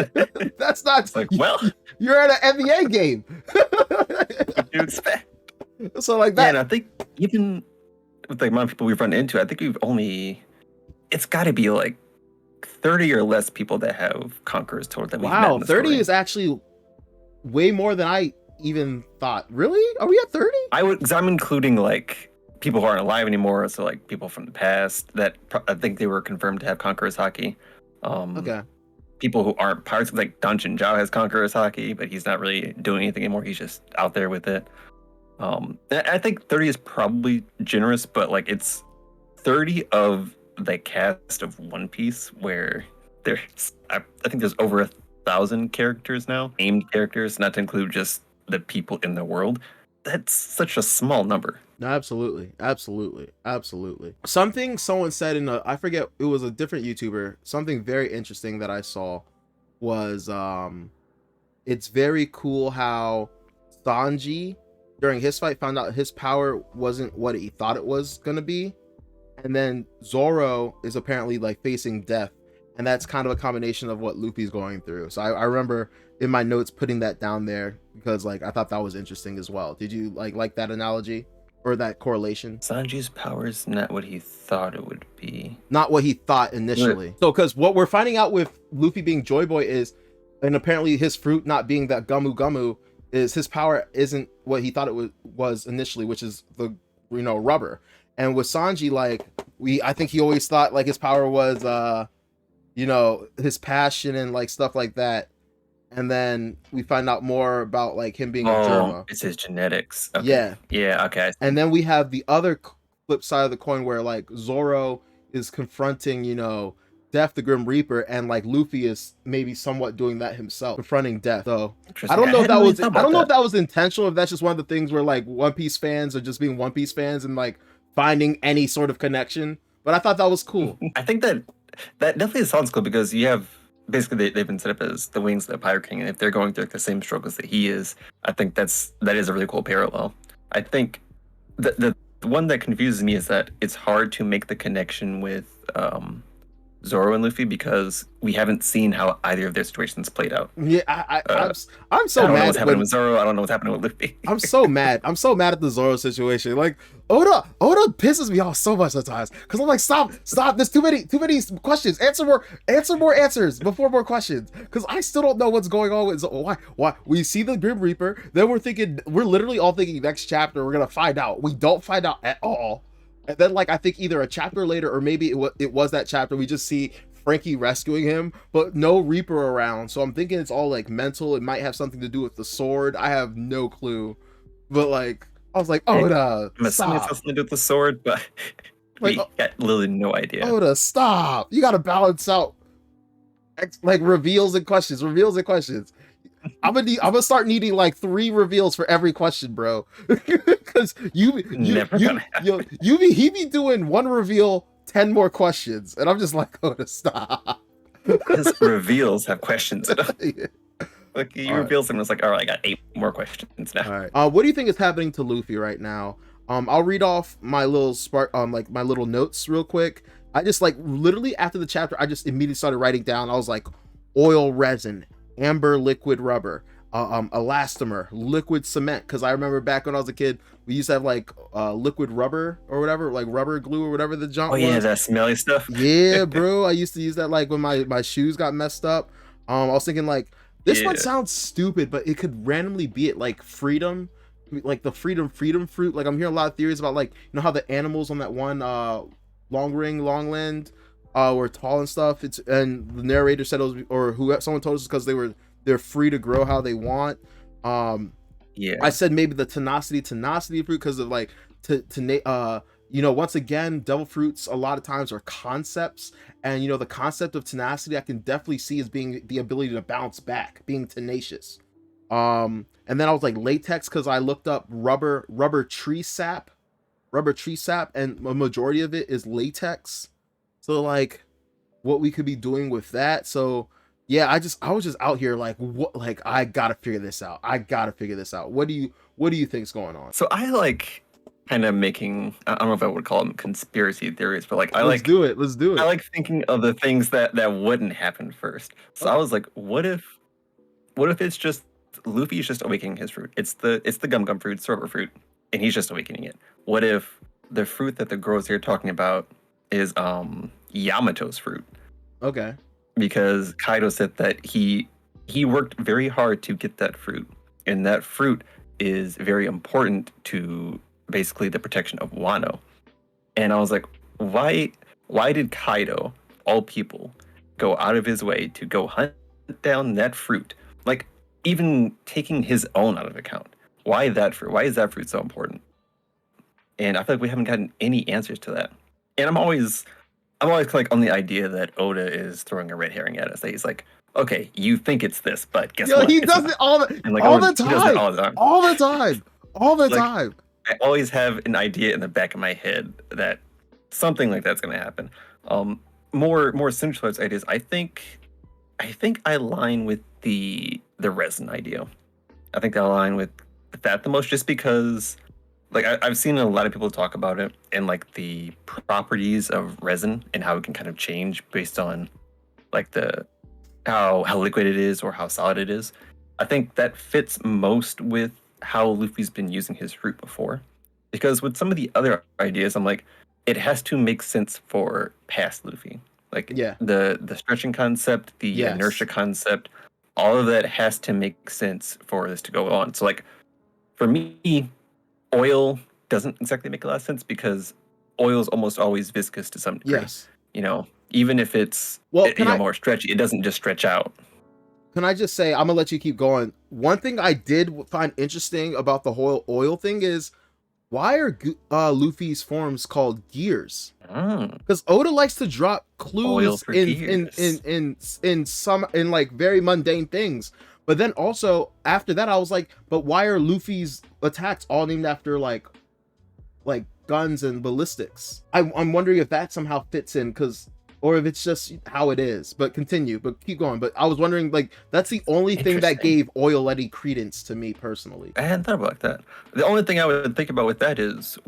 That's not it's like, well, you're at an NBA game. What do you expect? So like that. Yeah, and I think even with the amount of people we've run into, I think it's got to be like 30 or less people that have conquerors total that we've met in the 30 story. Is actually way more than I even thought. Really? Are we at 30? Because I'm including like people who aren't alive anymore, so like people from the past that I think they were confirmed to have Conqueror's Haki. Okay. People who aren't pirates, like Dungeon Zhao has Conqueror's Haki, but he's not really doing anything anymore. He's just out there with it. I think 30 is probably generous, but like it's 30 of the cast of One Piece, where I think there's over 1,000 characters now, named characters, not to include just the people in the world. That's such a small number. No, absolutely. Something someone said I forget, it was a different YouTuber, something very interesting that I saw was it's very cool how Sanji during his fight found out his power wasn't what he thought it was gonna be, and then Zoro is apparently like facing death, and that's kind of a combination of what Luffy's going through. So I remember in my notes putting that down there because like I thought that was interesting as well. Did you like that analogy or that correlation? Sanji's power is not what he thought it would be. Not what he thought initially. Right. So because what we're finding out with Luffy being JoyBoy is, and apparently his fruit not being that GomuGomu, is his power isn't what he thought it was initially, which is the rubber. And with Sanji, like I think he always thought like his power was his passion and like stuff like that. And then we find out more about like him being a Germa. It's his genetics. Okay. Yeah. Okay. And then we have the other flip side of the coin where like Zoro is confronting, Death, the Grim Reaper, and like Luffy is maybe somewhat doing that himself, confronting Death. So I don't know if that was intentional, if that's just one of the things where like One Piece fans are just being One Piece fans and like finding any sort of connection. But I thought that was cool. I think that definitely sounds cool because you have basically they've been set up as the wings of the Pirate King, and if they're going through the same struggles that he is, I think that is a really cool parallel. I think the one that confuses me is that it's hard to make the connection with Zoro and Luffy because we haven't seen how either of their situations played out. Yeah, I'm so mad. I don't know what's happening with Zoro. I don't know what's happening with Luffy. I'm so mad. I'm so mad at the Zoro situation. Like Oda pisses me off so much sometimes because I'm like, stop. There's too many questions. Answer more answers before more questions. Because I still don't know what's going on with Zoro. Why? We see the Grim Reaper, then we're literally all thinking next chapter we're gonna find out. We don't find out at all. And then, like, I think either a chapter later or maybe it was that chapter, we just see Frankie rescuing him, but no Reaper around. So I'm thinking it's all, like, mental. It might have something to do with the sword. I have no clue. But, like, I was like, Oda, I'm assuming it's something to do with the sword, but we got literally no idea. Oda, stop. You got to balance out, like, reveals and questions. I'm gonna start needing like 3 reveals for every question, bro. Because he be doing 1 reveal, 10 more questions, and I'm just like, oh, to stop. His reveals have questions in them. Yeah. Like he reveals them, and it's like, all right, I got 8 more questions now. All right. What do you think is happening to Luffy right now? I'll read off my little like my little notes real quick. I just like literally after the chapter, I just immediately started writing down. I was like, oil resin, amber liquid rubber, elastomer, liquid cement. Because I remember back when I was a kid, we used to have like liquid rubber or whatever, like rubber glue or whatever the junk was. Oh yeah, that smelly stuff. Yeah, bro. I used to use that like when my shoes got messed up. I was thinking like this one sounds stupid, but it could randomly be it like freedom, like the freedom fruit. Like I'm hearing a lot of theories about like how the animals on that one Longland were tall and stuff. And the narrator said it was, or someone told us because they're free to grow how they want. I said maybe the tenacity fruit because of like once again, devil fruits a lot of times are concepts, and the concept of tenacity I can definitely see as being the ability to bounce back, being tenacious. And then I was like latex because I looked up rubber tree sap, and a majority of it is latex. So like what we could be doing with that. So yeah, I was just out here like, what, like I gotta figure this out. What do you think's going on? So I like kind of making, I don't know if I would call them conspiracy theories, but like let's do it. I like thinking of the things that wouldn't happen first. So I was like, what if it's just Luffy's just awakening his fruit? It's the gum fruit, silver fruit, and he's just awakening it. What if the fruit that the girls here are talking about is Yamato's fruit? Okay. Because Kaido said that he worked very hard to get that fruit, and that fruit is very important to basically the protection of Wano. And I was like, why did Kaido, all people, go out of his way to go hunt down that fruit? Like, even taking his own out of account. Why that fruit? Why is that fruit so important? And I feel like we haven't gotten any answers to that. And I'm always like on the idea that Oda is throwing a red herring at us. That he's like, okay, you think it's this, but guess what? He does it all the time. All the time. I always have an idea in the back of my head that something like that's going to happen. More centralized ideas. I think I align with the resin idea. I think I align with that the most, just because like I've seen a lot of people talk about it and like the properties of resin and how it can kind of change based on like how liquid it is or how solid it is. I think that fits most with how Luffy's been using his fruit before, because with some of the other ideas, I'm like, it has to make sense for past Luffy. Like the stretching concept, the inertia concept, all of that has to make sense for this to go on. So like for me, oil doesn't exactly make a lot of sense because oil is almost always viscous to some degree. Yes. Even if it's more stretchy, it doesn't just stretch out. Can I just say, I'm gonna let you keep going. One thing I did find interesting about the whole oil thing is, why are Luffy's forms called gears? Because Oda likes to drop clues in some like very mundane things. But then also after that, I was like, but why are Luffy's attacks all named after like guns and ballistics? I'm wondering if that somehow fits in, or if it's just how it is. But keep going. But I was wondering, like, that's the only thing that gave oil any credence to me personally. I hadn't thought about that. The only thing I would think about with that is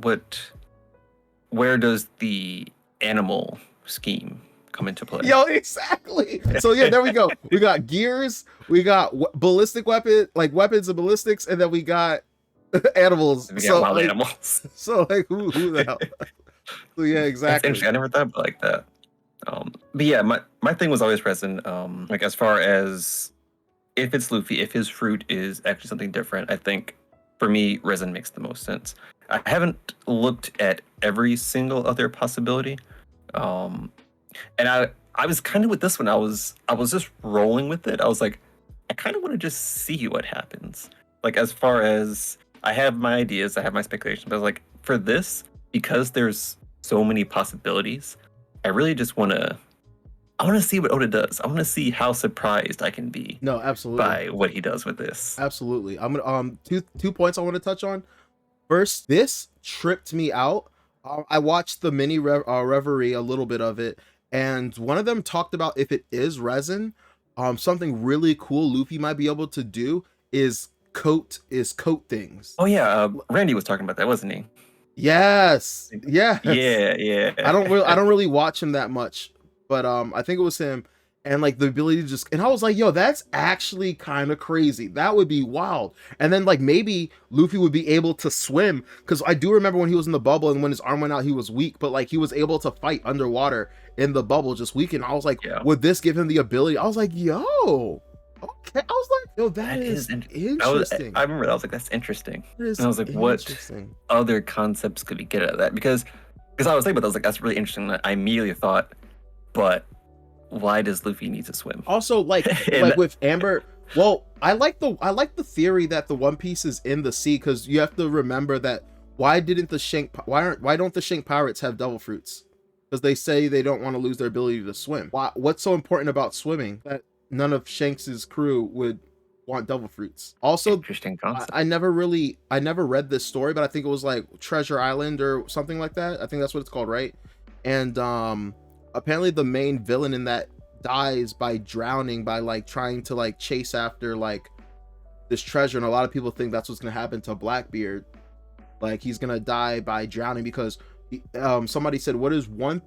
where does the animal scheme come into play? Yo, exactly. So yeah, there we go. We got gears, we got ballistic weapons and ballistics, and then we got animals. We got wild animals. So like, who the hell? So yeah, exactly. I never thought about it like that. But yeah, my thing was always present. Like as far as if it's Luffy, if his fruit is actually something different, I think for me, resin makes the most sense. I haven't looked at every single other possibility. And I was kind of with this one. I was just rolling with it. I was like, I kind of want to just see what happens. Like as far as I have my ideas, I have my speculations, but I was like, for this, because there's so many possibilities, I really just want to see what Oda does. I want to see how surprised I can be. No, absolutely. By what he does with this. Absolutely. I'm gonna two points I want to touch on. First, this tripped me out. I watched the mini reverie, a little bit of it, and one of them talked about if it is resin, something really cool Luffy might be able to do is coat things. Oh yeah, Randy was talking about that, wasn't he? Yes. Yeah. I don't really watch him that much, but I think it was him, and like the ability to just, and I was like, yo, that's actually kind of crazy. That would be wild. And then like maybe Luffy would be able to swim, because I do remember when he was in the bubble and when his arm went out, he was weak, but like he was able to fight underwater in the bubble, just weak. And I was like, would this give him the ability? I was like, yo. Okay, I was like, yo, that is interesting. I remember that. I was like, that's interesting. And I was like, what other concepts could we get out of that? Because I was thinking about that, I was like, that's really interesting. I immediately thought, but why does Luffy need to swim? Also, like with Amber, well, I like the theory that the One Piece is in the sea, because you have to remember that why don't the Shank pirates have devil fruits? Because they say they don't want to lose their ability to swim. What's so important about swimming that none of Shanks's crew would want devil fruits? Also, Interesting concept. I never read this story, but I think it was like Treasure Island or something like that. I think that's what it's called, right? And apparently the main villain in that dies by drowning, by like trying to like chase after like this treasure, and a lot of people think that's what's gonna happen to Blackbeard. Like he's gonna die by drowning because somebody said, what is one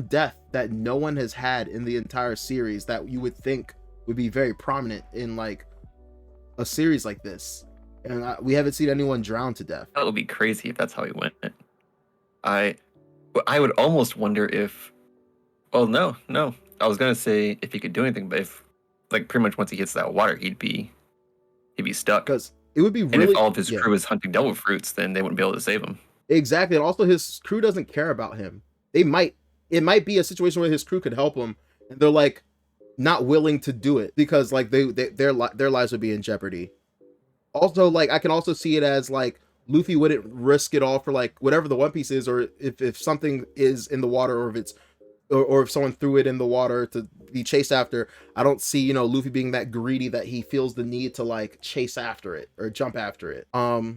death that no one has had in the entire series that you would think would be very prominent in like a series like this? And we haven't seen anyone drown to death. That would be crazy if that's how he went. I would almost wonder if, well, no, I was gonna say if he could do anything, but if like pretty much once he hits that water, he'd be stuck. Because it would be really, and if all of his crew is hunting devil fruits, then they wouldn't be able to save him. Exactly, and also his crew doesn't care about him. It might be a situation where his crew could help him, and they're like not willing to do it because like their lives would be in jeopardy. Also, like I can also see it as like Luffy wouldn't risk it all for like whatever the One Piece is, or if something is in the water, or if it's or if someone threw it in the water to be chased after. I don't see, you know, Luffy being that greedy that he feels the need to like chase after it or jump after it. I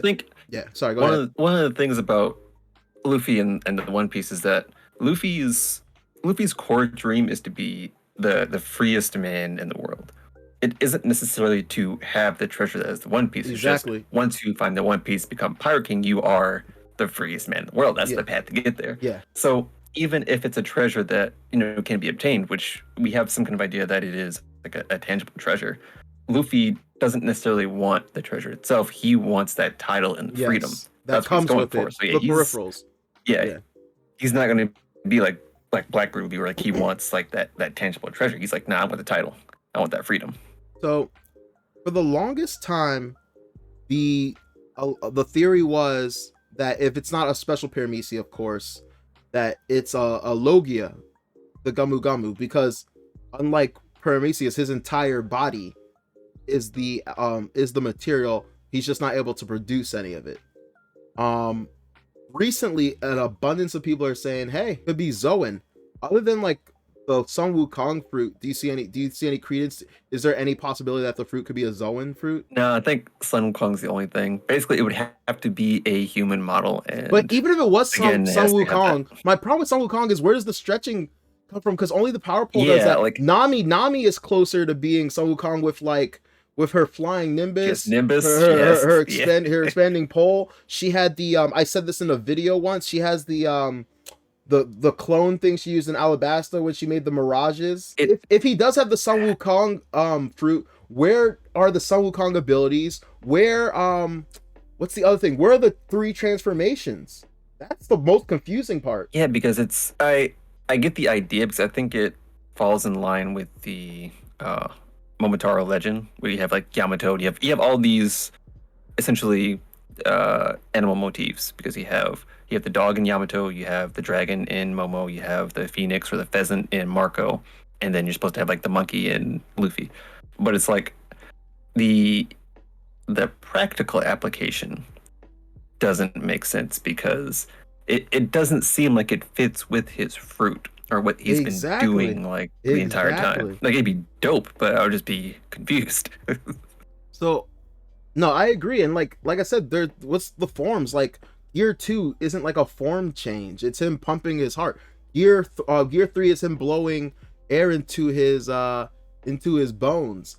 think sorry, go ahead. One of the things about Luffy and the One Piece is that Luffy's core dream is to be the freest man in the world. It isn't necessarily to have the treasure that is the One Piece. Exactly. It's just once you find the One Piece, become Pirate King, you are the freest man in the world. That's the path to get there. Yeah. So even if it's a treasure that, you know, can be obtained, which we have some kind of idea that it is like a tangible treasure, Luffy doesn't necessarily want the treasure itself. He wants that title and the freedom. That's comes with it. So, the peripherals. Yeah. He's not going to be like Blackbeard would be, where like he wants like that tangible treasure. He's like, nah, I want the title. I want that freedom. So for the longest time, the theory was that if it's not a special paramecia, of course, that it's a Logia, the GomuGomu, because unlike Paramecia, his entire body is the material. He's just not able to produce any of it. Recently, an abundance of people are saying, hey, it could be Zoan. Other than like the Sun Wukong fruit, do you see any credence? Is there any possibility that the fruit could be a Zoan fruit? No, I think Sun Wukong's the only thing. Basically, it would have to be a human model. But even if it was Sun Wukong, my problem with Sun Wukong is, where does the stretching come from? Because only the power pole does that. Like Nami is closer to being Sun Wukong with her flying Nimbus, her expanding pole. She had the I said this in a video once. She has the clone thing she used in Alabasta when she made the mirages. If he does have the Sun Wukong fruit, where are the Sun Wukong abilities? Where what's the other thing? Where are the 3 transformations? That's the most confusing part. Yeah, because it's I get the idea, because I think it falls in line with the Momotaro legend, where you have like Yamato, you have all these essentially animal motifs, because you have the dog in Yamato, you have the dragon in Momo, you have the phoenix or the pheasant in Marco, and then you're supposed to have like the monkey in Luffy. But it's like the practical application doesn't make sense, because it doesn't seem like it fits with his fruit or what he's been doing like the entire time. Like, it'd be dope, but I would just be confused. So no, I agree. And like I said, what's the forms? Like Gear 2 isn't like a form change. It's him pumping his heart. Gear 3 is him blowing air into his bones.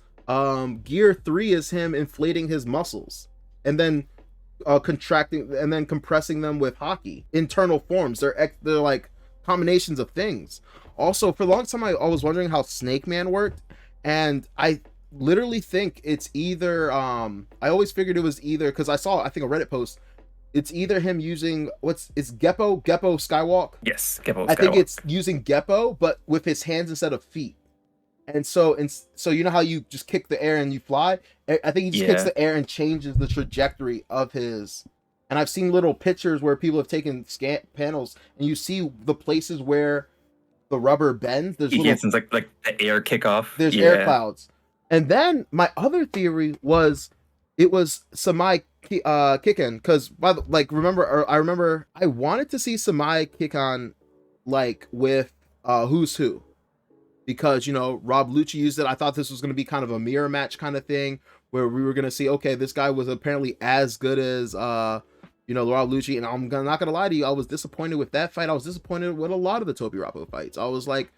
Gear 3 is him inflating his muscles and then contracting and then compressing them with Haki. Internal forms. They're like combinations of things. Also, for a long time I was wondering how Snake Man worked, and I literally think it's either I always figured it was either, because I think a Reddit post, it's either him using it's Geppo Skywalk. Yes, Geppo Skywalk. I think it's using Geppo, but with his hands instead of feet. And so you know how you just kick the air and you fly? I think he just kicks the air and changes the trajectory of his. And I've seen little pictures where people have taken scan panels, and you see the places where the rubber bends. There's like the air kickoff. There's air clouds. And then my other theory was it was Samai Kicken, because like I remember I wanted to see Samai Kikan like with Who's Who, because Rob Lucci used it. I thought this was going to be kind of a mirror match kind of thing where we were going to see, okay, this guy was apparently as good as Rob Lucci, and not gonna lie to you, I was disappointed with that fight. I was disappointed with a lot of the Tobi Roppo fights. I was like,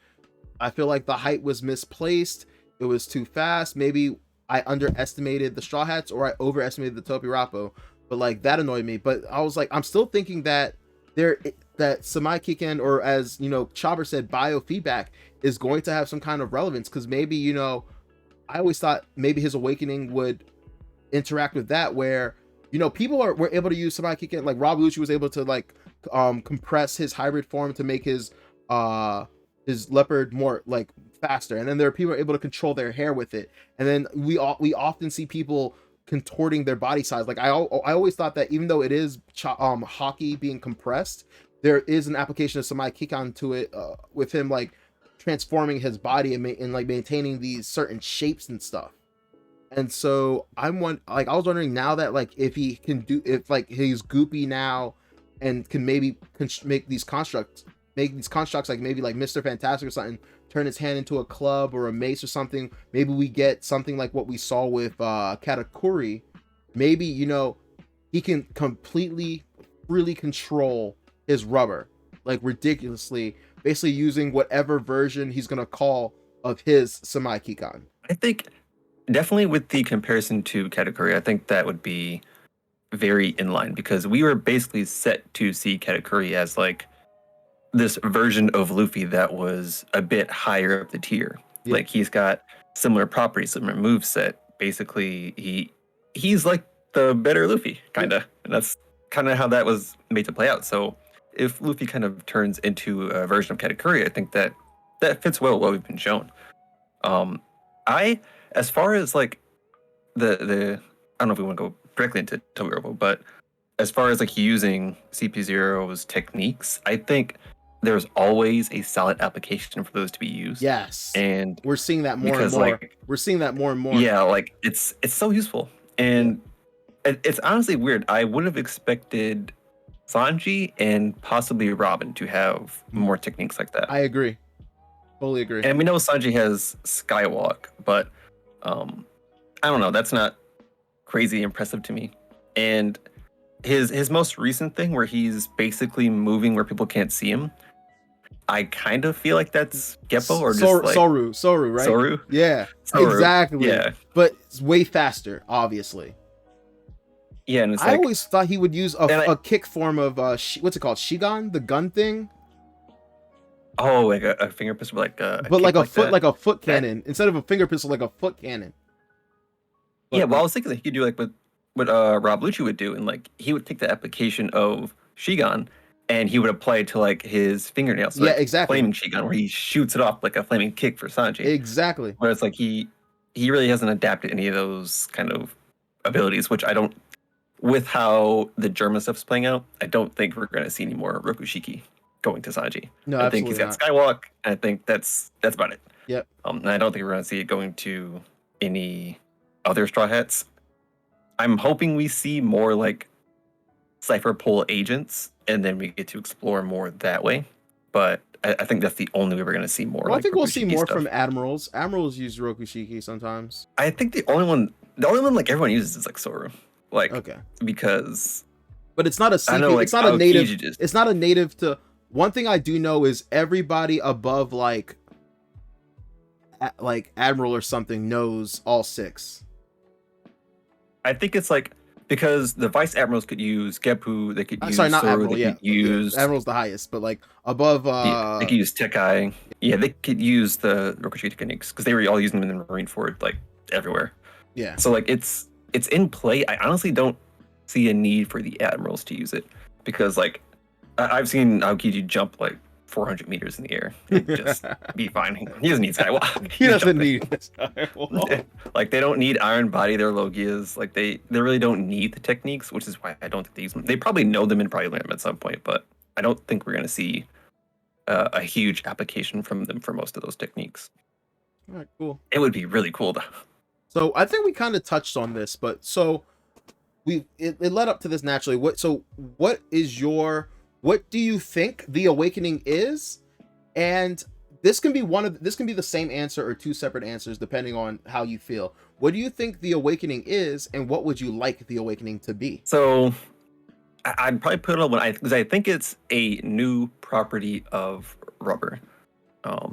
I feel like the hype was misplaced. It was too fast. Maybe I underestimated the Straw Hats or I overestimated the Tobi Roppo, but like that annoyed me. But I was like, I'm still thinking that that Samai Kiken, or as Chopper said, biofeedback is going to have some kind of relevance, because maybe I always thought maybe his awakening would interact with that, where people were able to use Samai Kiken, like Rob Lucci was able to like compress his hybrid form to make his leopard more like faster, and then there are people who are able to control their hair with it, and then we often see people contorting their body size. Like I always thought that even though it is Haki being compressed, there is an application of Samai Kikan to it, with him like transforming his body and like maintaining these certain shapes and stuff. And so I was wondering now that like if like he's goopy now and can maybe make these constructs like maybe like Mr. Fantastic or something, turn his hand into a club or a mace or something. Maybe we get something like what we saw with Katakuri. Maybe he can completely freely control his rubber, like ridiculously, basically using whatever version he's gonna call of his Samai Kikan. I think definitely with the comparison to Katakuri, I think that would be very in line, because we were basically set to see Katakuri as like this version of Luffy that was a bit higher up the tier. Yeah. Like he's got similar properties, similar moveset. Basically, he's like the better Luffy, kind of. And that's kind of how that was made to play out. So if Luffy kind of turns into a version of Katakuri, I think that fits well what we've been shown. As far as like the I don't know if we want to go directly into Tobi Roppo, but as far as like using CP0's techniques, I think there's always a solid application for those to be used. Yes. And we're seeing that more and more. Like, we're seeing that more and more. Yeah, like it's so useful. And it's honestly weird. I would have expected Sanji and possibly Robin to have more techniques like that. I agree. Totally agree. And we know Sanji has Skywalk, but I don't know. That's not crazy impressive to me. And his most recent thing where he's basically moving where people can't see him, I kind of feel like that's Geppo or just like Soru, right? Soru? Yeah, Soru. Exactly. Yeah. But it's way faster, obviously. Yeah, and I always thought he would use a kick form of what's it called? Shigan, the gun thing. Oh, like a finger pistol, like like a foot cannon instead of a finger pistol, like a foot cannon. Yeah, well, I was thinking that he could do like what Rob Lucci would do, and like he would take the application of Shigan and he would apply it to like his fingernails. So, yeah, like, exactly. Flaming Shigan, where he shoots it off like a flaming kick for Sanji. Exactly. Where it's like he really hasn't adapted any of those kind of abilities, which I don't. With how the German stuff's playing out, I don't think we're going to see any more Rokushiki going to Sanji. No, I think he's got Skywalk, and I think that's about it. Yep. And I don't think we're going to see it going to any other Straw Hats. I'm hoping we see more like Cypher Pole agents, and then we get to explore more that way. But I think that's the only way we're going to see more. Well, like, I think we'll see more stuff. From Admirals. Admirals use Rokushiki sometimes. I think the only one like everyone uses is like Zoro. Like, okay, because, but it's not a CP, know, like, it's not a native. It's not a native to. One thing I do know is everybody above like Admiral or something knows all 6. I think it's like because the Vice Admirals could use Geppu, they could use sorry, not Zoro, Admiral, they could use Admiral's the highest, but like above they could use Tekai. Yeah, they could use the Rokushiki techniques because they were all using them in the Marineford like everywhere. Yeah. So like it's in play. I honestly don't see a need for the Admirals to use it because like I've seen Aokiji jump like 400 meters in the air and just be fine. He doesn't need Skywalk. He doesn't need Skywalk. Like they don't need Iron Body, their Logias. Like they really don't need the techniques, which is why I don't think they use them. They probably know them and probably learn them at some point, but I don't think we're going to see a huge application from them for most of those techniques. All right, cool. It would be really cool though. So I think we kind of touched on this, but so it led up to this naturally. What do you think the awakening is? And this can be the same answer or two separate answers depending on how you feel. What do you think the awakening is, and what would you like the awakening to be? So I'd probably put it on because I think it's a new property of rubber. I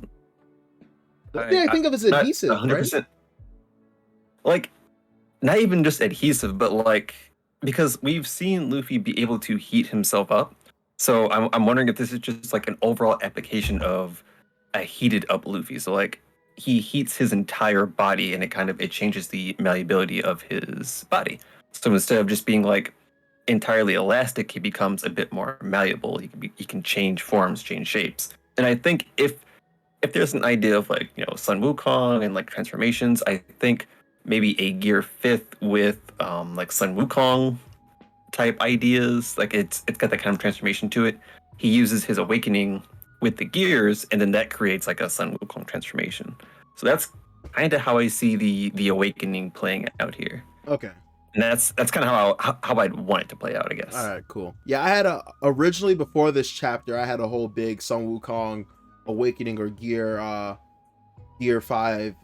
think of as adhesive, 100%. Right? Like, not even just adhesive, but like, because we've seen Luffy be able to heat himself up. So I'm wondering if this is just like an overall application of a heated up Luffy. So like, he heats his entire body, and it changes the malleability of his body. So instead of just being like entirely elastic, he becomes a bit more malleable. He can change forms, change shapes. And I think if there's an idea of like, Sun Wukong and like transformations, I think maybe a Gear 5th with like Sun Wukong type ideas. Like it's got that kind of transformation to it. He uses his awakening with the gears, and then that creates like a Sun Wukong transformation. So that's kind of how I see the awakening playing out here. Okay. And that's kind of how I'd want it to play out, I guess. All right, cool. Yeah, I had originally before this chapter, I had a whole big Sun Wukong awakening or Gear 5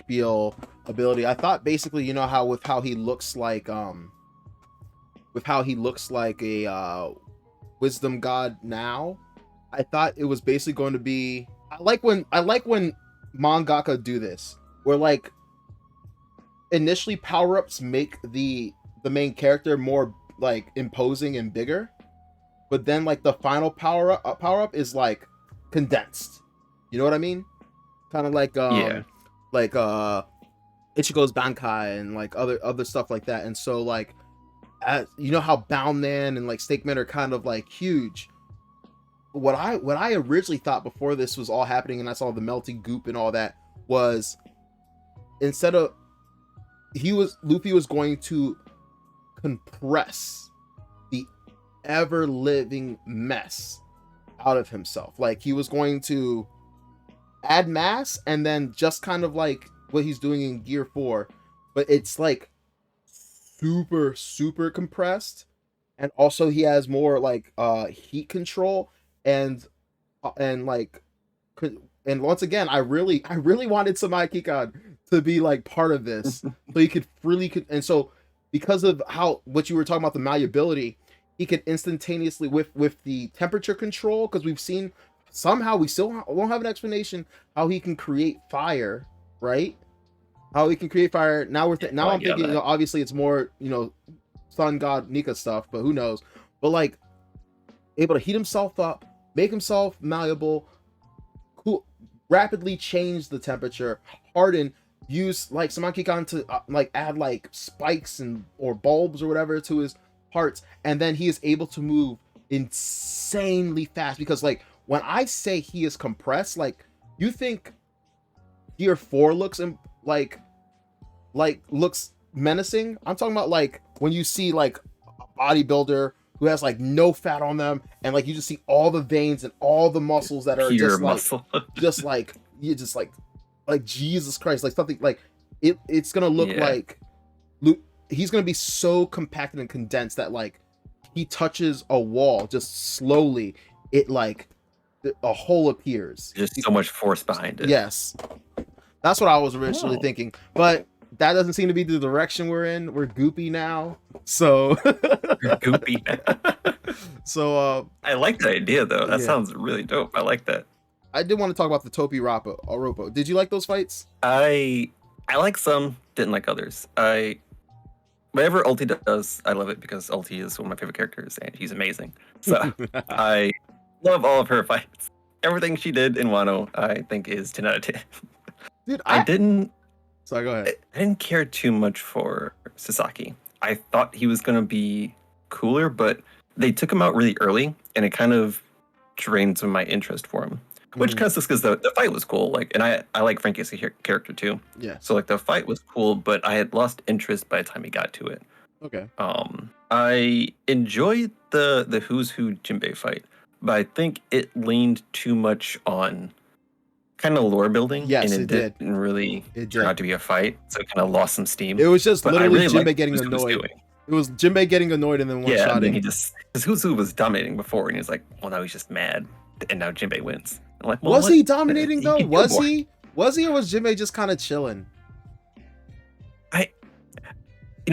spiel ability. I thought basically, how he looks like a wisdom god now. I thought it was basically going to be. I like when mangaka do this, where like initially power-ups make the main character more like imposing and bigger, but then like the final power-up is like condensed. You know what I mean? Kind of like Ichigo's Bankai and like other stuff like that. And so like, as you know how Bound Man and like Snake Man are kind of like huge. What I originally thought before this was all happening and I saw the melting goop and all that was, instead of Luffy was going to compress the ever living mess out of himself. Like he was going to add mass and then just kind of like what he's doing in Gear 4, but it's like super super compressed, and also he has more like heat control and once again I really wanted Samai to be like part of this so he could and so because of what you were talking about, the malleability, he could instantaneously with the temperature control, because we've seen somehow we still won't have an explanation how he can create fire, right? How he can create fire. Now I'm thinking, obviously it's more, sun god Nika stuff, but who knows? But like, able to heat himself up, make himself malleable, cool, rapidly change the temperature, harden, use like Samakikan to like add like spikes or bulbs or whatever to his parts, and then he is able to move insanely fast. Because like, when I say he is compressed, like, you think Gear 4 looks looks menacing? I'm talking about like when you see like a bodybuilder who has like no fat on them, and like you just see all the veins and all the muscles that are pure just muscle. like Jesus Christ, like something like it's gonna look like he's gonna be so compacted and condensed that like he touches a wall just slowly, it like a hole appears. Just so much force behind it. Yes, that's what I was originally thinking, but that doesn't seem to be the direction we're in. We're goopy now, so goopy. So I like that idea though. That sounds really dope. I like that. I did want to talk about the Tobi Roppo. Did you like those fights? I like some, didn't like others. Whatever Ulti does, I love it, because Ulti is one of my favorite characters and he's amazing. So I love all of her fights. Everything she did in Wano, I think, is 10 out of 10. Dude, Sorry, go ahead. I didn't care too much for Sasaki. I thought he was going to be cooler, but they took him out really early, and it kind of drained some of my interest for him. Which kind of sucks, because the fight was cool. Like, and I like Frankie as a character too. Yeah. So like the fight was cool, but I had lost interest by the time he got to it. Okay. I enjoyed the Who's Who Jinbei fight, but I think it leaned too much on kind of lore building, Yes, and it did. didn't really turn out to be a fight, so it kind of lost some steam. It was just But literally I really Jinbei liked getting what Husu was annoyed. doing. It was Jinbei getting annoyed and then one Yeah, shotting. and then he just because Husu was dominating before, and he was like, well, now he's just mad, and now Jinbei wins. I'm like, well, was he dominating though? He Was he? Was he, or was Jinbei just kind of chilling?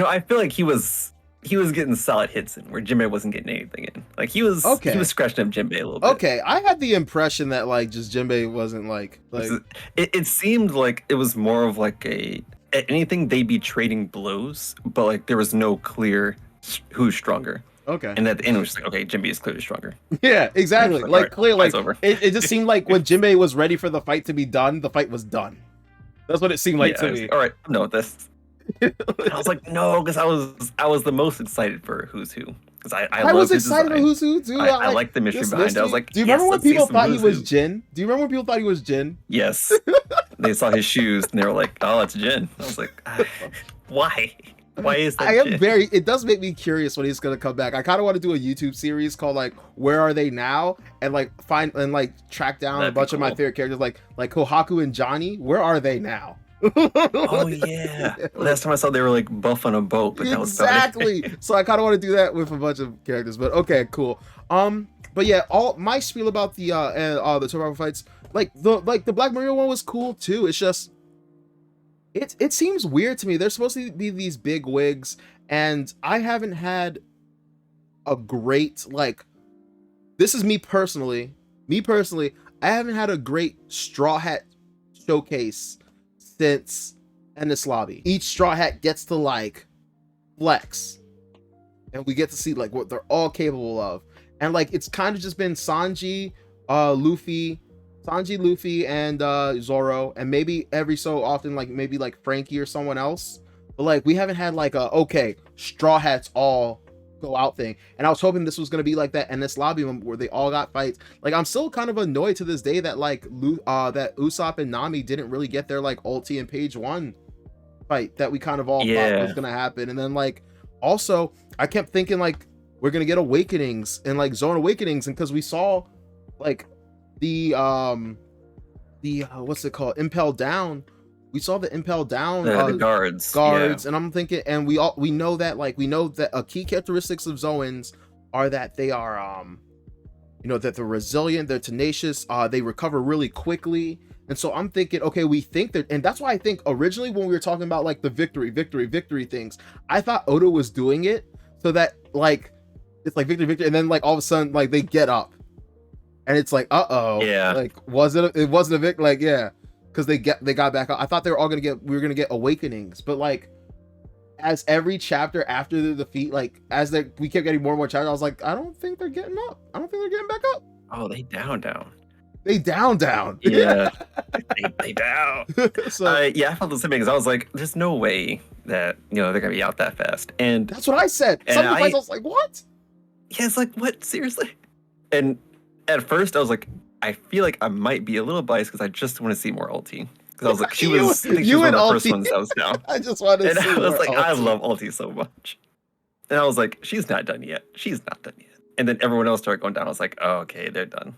I feel like he was getting solid hits in where Jinbei wasn't getting anything in. Like he was scratching up Jinbei a little bit. Okay, I had the impression that like just Jinbei wasn't like it seemed like it was more of like anything they'd be trading blows, but like there was no clear who's stronger. Okay. And at the end it was just like, okay, Jinbei is clearly stronger. Yeah, exactly. Like right, clear, like over. It just seemed like when Jinbei was ready for the fight to be done, the fight was done. That's what it seemed like to me. All right, no, that's. I was like, no, because I was the most excited for Who's Who. Because I was excited for Who's Who too. I like the mystery behind it. I was like, do you remember when people thought he was Jin? Do you remember when people thought he was Jin? Yes. They saw his shoes and they were like, oh, it's Jin. I was like, why? Why is that? It does make me curious when he's gonna come back. I kind of want to do a YouTube series called like Where Are They Now, and like find and like track down a bunch of my favorite characters like Kohaku and Johnny. Where are they now? Oh yeah. Last time I saw they were like buff on a boat, but exactly. So I kind of want to do that with a bunch of characters. But okay, cool. But yeah, all my spiel about the Tobi fights, like the Black Maria one was cool too. It's just it seems weird to me. They're supposed to be these big wigs, and I haven't had a great like. This is me personally. I haven't had a great Straw Hat showcase since Endless Lobby. Each Straw Hat gets to like flex, and we get to see like what they're all capable of. And like it's kind of just been Sanji, Luffy, and Zoro, and maybe every so often like maybe like Frankie or someone else. But like we haven't had like a Straw Hats all go out thing. And I was hoping this was gonna be like that Endless Lobby where they all got fights. Like I'm still kind of annoyed to this day that like that Usopp and Nami didn't really get their like ulti and page 1 fight that we kind of all thought was gonna happen. And then like also I kept thinking like we're gonna get Awakenings and like Zone Awakenings, and because we saw like the what's it called, Impel Down. We saw the Impel Down the guards, and I'm thinking, and we know that a key characteristics of Zoans are that they are that they're resilient, they're tenacious, they recover really quickly. And so I'm thinking, okay, we think that, and that's why I think originally when we were talking about like the victory things, I thought Oda was doing it so that like it's like victory, and then like all of a sudden like they get up, and it's like like it wasn't a victory, like because they got back up. I thought they were all we were gonna get Awakenings, but like as every chapter after the defeat, like we kept getting more and more chapters, I was like, I don't think they're getting up. I don't think they're getting back up. Oh, they down. They down. Yeah, they down. So I felt the same thing, because I was like, there's no way that they're gonna be out that fast. And that's what I said. Some of the fights I was like, what? Yeah, it's like, what? Seriously? And at first I was like, I feel like I might be a little biased because I just want to see more ulti. Because I was like, she was one of the first ones that was down. I just wanted to see more. I was like, I love ulti so much. And I was like, she's not done yet. And then everyone else started going down. I was like, oh, okay, they're done.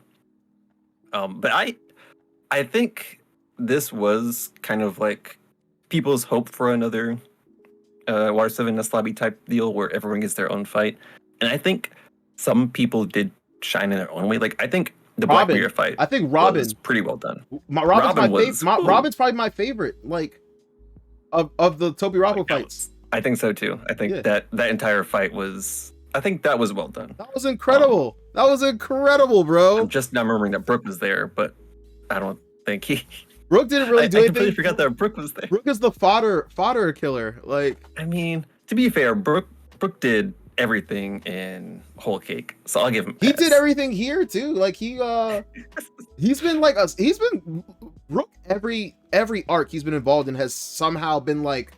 But I think this was kind of like people's hope for another Water 7 Neslabi type deal where everyone gets their own fight. And I think some people did shine in their own way. Like, I think the Black Mirror fight, I think Robin was pretty well done. Robin's probably my favorite, like, of the Tobi Roppo fights. I think so too. I think that entire fight was, I think that was well done. That was incredible. That was incredible, bro. I'm just not remembering that Brook was there, but I don't think Brook didn't really do anything. I completely forgot that Brook was there. Brook is the fodder killer. Like, I mean, to be fair, Brook did everything in Whole Cake, so I'll give him. He did everything here too. Like he's been like us. He's been Brook every arc he's been involved in has somehow been like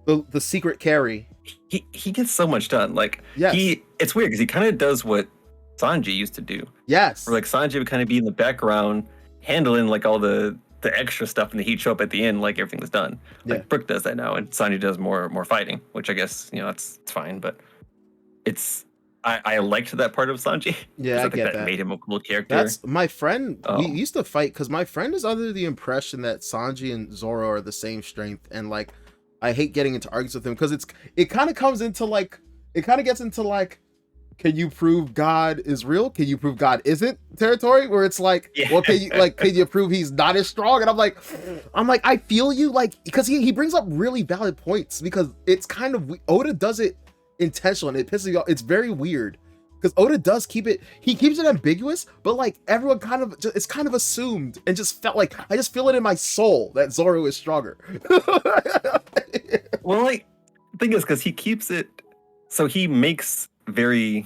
the secret carry. He gets so much done. Like it's weird because he kind of does what Sanji used to do. Yes. Where like Sanji would kind of be in the background handling like all the extra stuff, and he'd show up at the end like everything was done. Like Brook does that now, and Sanji does more fighting, which I guess it's fine, but it's I liked that part of Sanji. Yeah, I I think get that that. made him a cool character. That's my friend. We Um, used to fight because my friend is under the impression that Sanji and Zoro are the same strength, and like I hate getting into arguments with him because it kind of comes into like it kind of gets into like, can you prove God is real? Can you prove God isn't territory? Where it's like, yeah. well, can you prove he's not as strong? And I'm like, I feel you, like, because he brings up really valid points, because it's kind of Oda does it intentional and it pisses me off. It's very weird because Oda does keeps it ambiguous, but like everyone kind of it's kind of assumed and just felt like I just feel it in my soul that Zoro is stronger. Well, like, the thing is, because he keeps it, so he makes very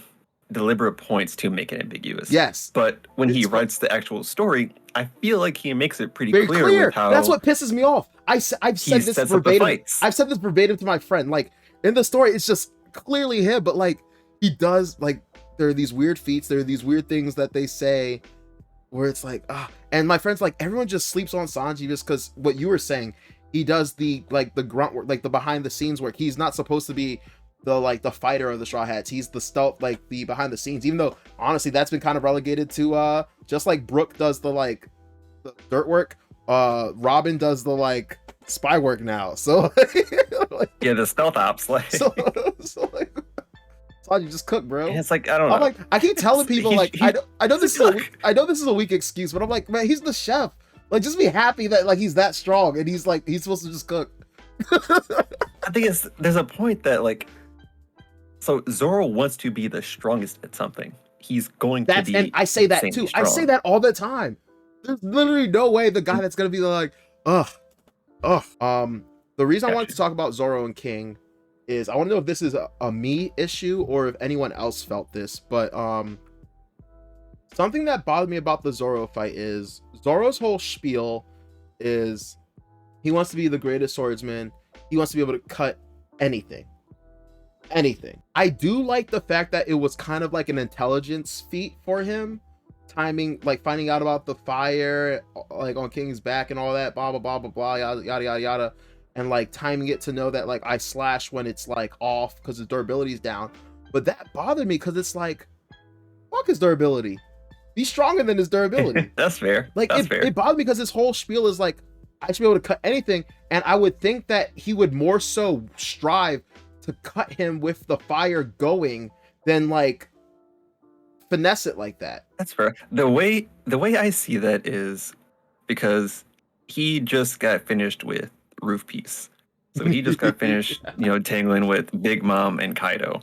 deliberate points to make it ambiguous. Yes, but when he It's- writes the actual story, I feel like he makes it pretty very clear, clear. with how That's what pisses me off. I've said this sets up the verbatim. fights. I've said this verbatim to my friend. Like in the story, it's just clearly him, but like he does like there are these weird feats, there are these weird things that they say where it's like and my friend's like everyone just sleeps on Sanji just because what you were saying. He does the like the grunt work, like the behind the scenes work. He's not supposed to be the fighter of the Straw Hats. He's the stealth, like the behind the scenes, even though honestly that's been kind of relegated to just like Brook does the dirt work, Robin does the like spy work now. So like, Yeah, the stealth ops, like, so like Sanji just cook, bro. and it's like, I don't know. I'm like, I keep telling people like I know this is a weak excuse, but I'm like, man, he's the chef. Like, just be happy that like he's that strong and he's supposed to just cook. I think there's a point that like, so Zoro wants to be the strongest at something. He's going to be, and I say that too. I say that all the time. There's literally no way the guy that's gonna be like, ugh. The reason I wanted to talk about Zoro and King is I want to know if this is a me issue or if anyone else felt this, but something that bothered me about the Zoro fight is Zoro's whole spiel is he wants to be the greatest swordsman. He wants to be able to cut anything. I do like the fact that it was kind of like an intelligence feat for him, timing, like finding out about the fire like on King's back and all that, blah blah blah blah blah, yada yada yada yada, and like timing it to know that like I slash when it's like off because the durability's down. But that bothered me because it's like, fuck his durability. Be stronger than his durability. That's fair. Like That's fair. It bothered me because his whole spiel is like, I should be able to cut anything, and I would think that he would more so strive to cut him with the fire going than like finesse it like that. That's fair. The way I see that is because he just got finished with Roof Piece. So he just got finished, tangling with Big Mom and Kaido.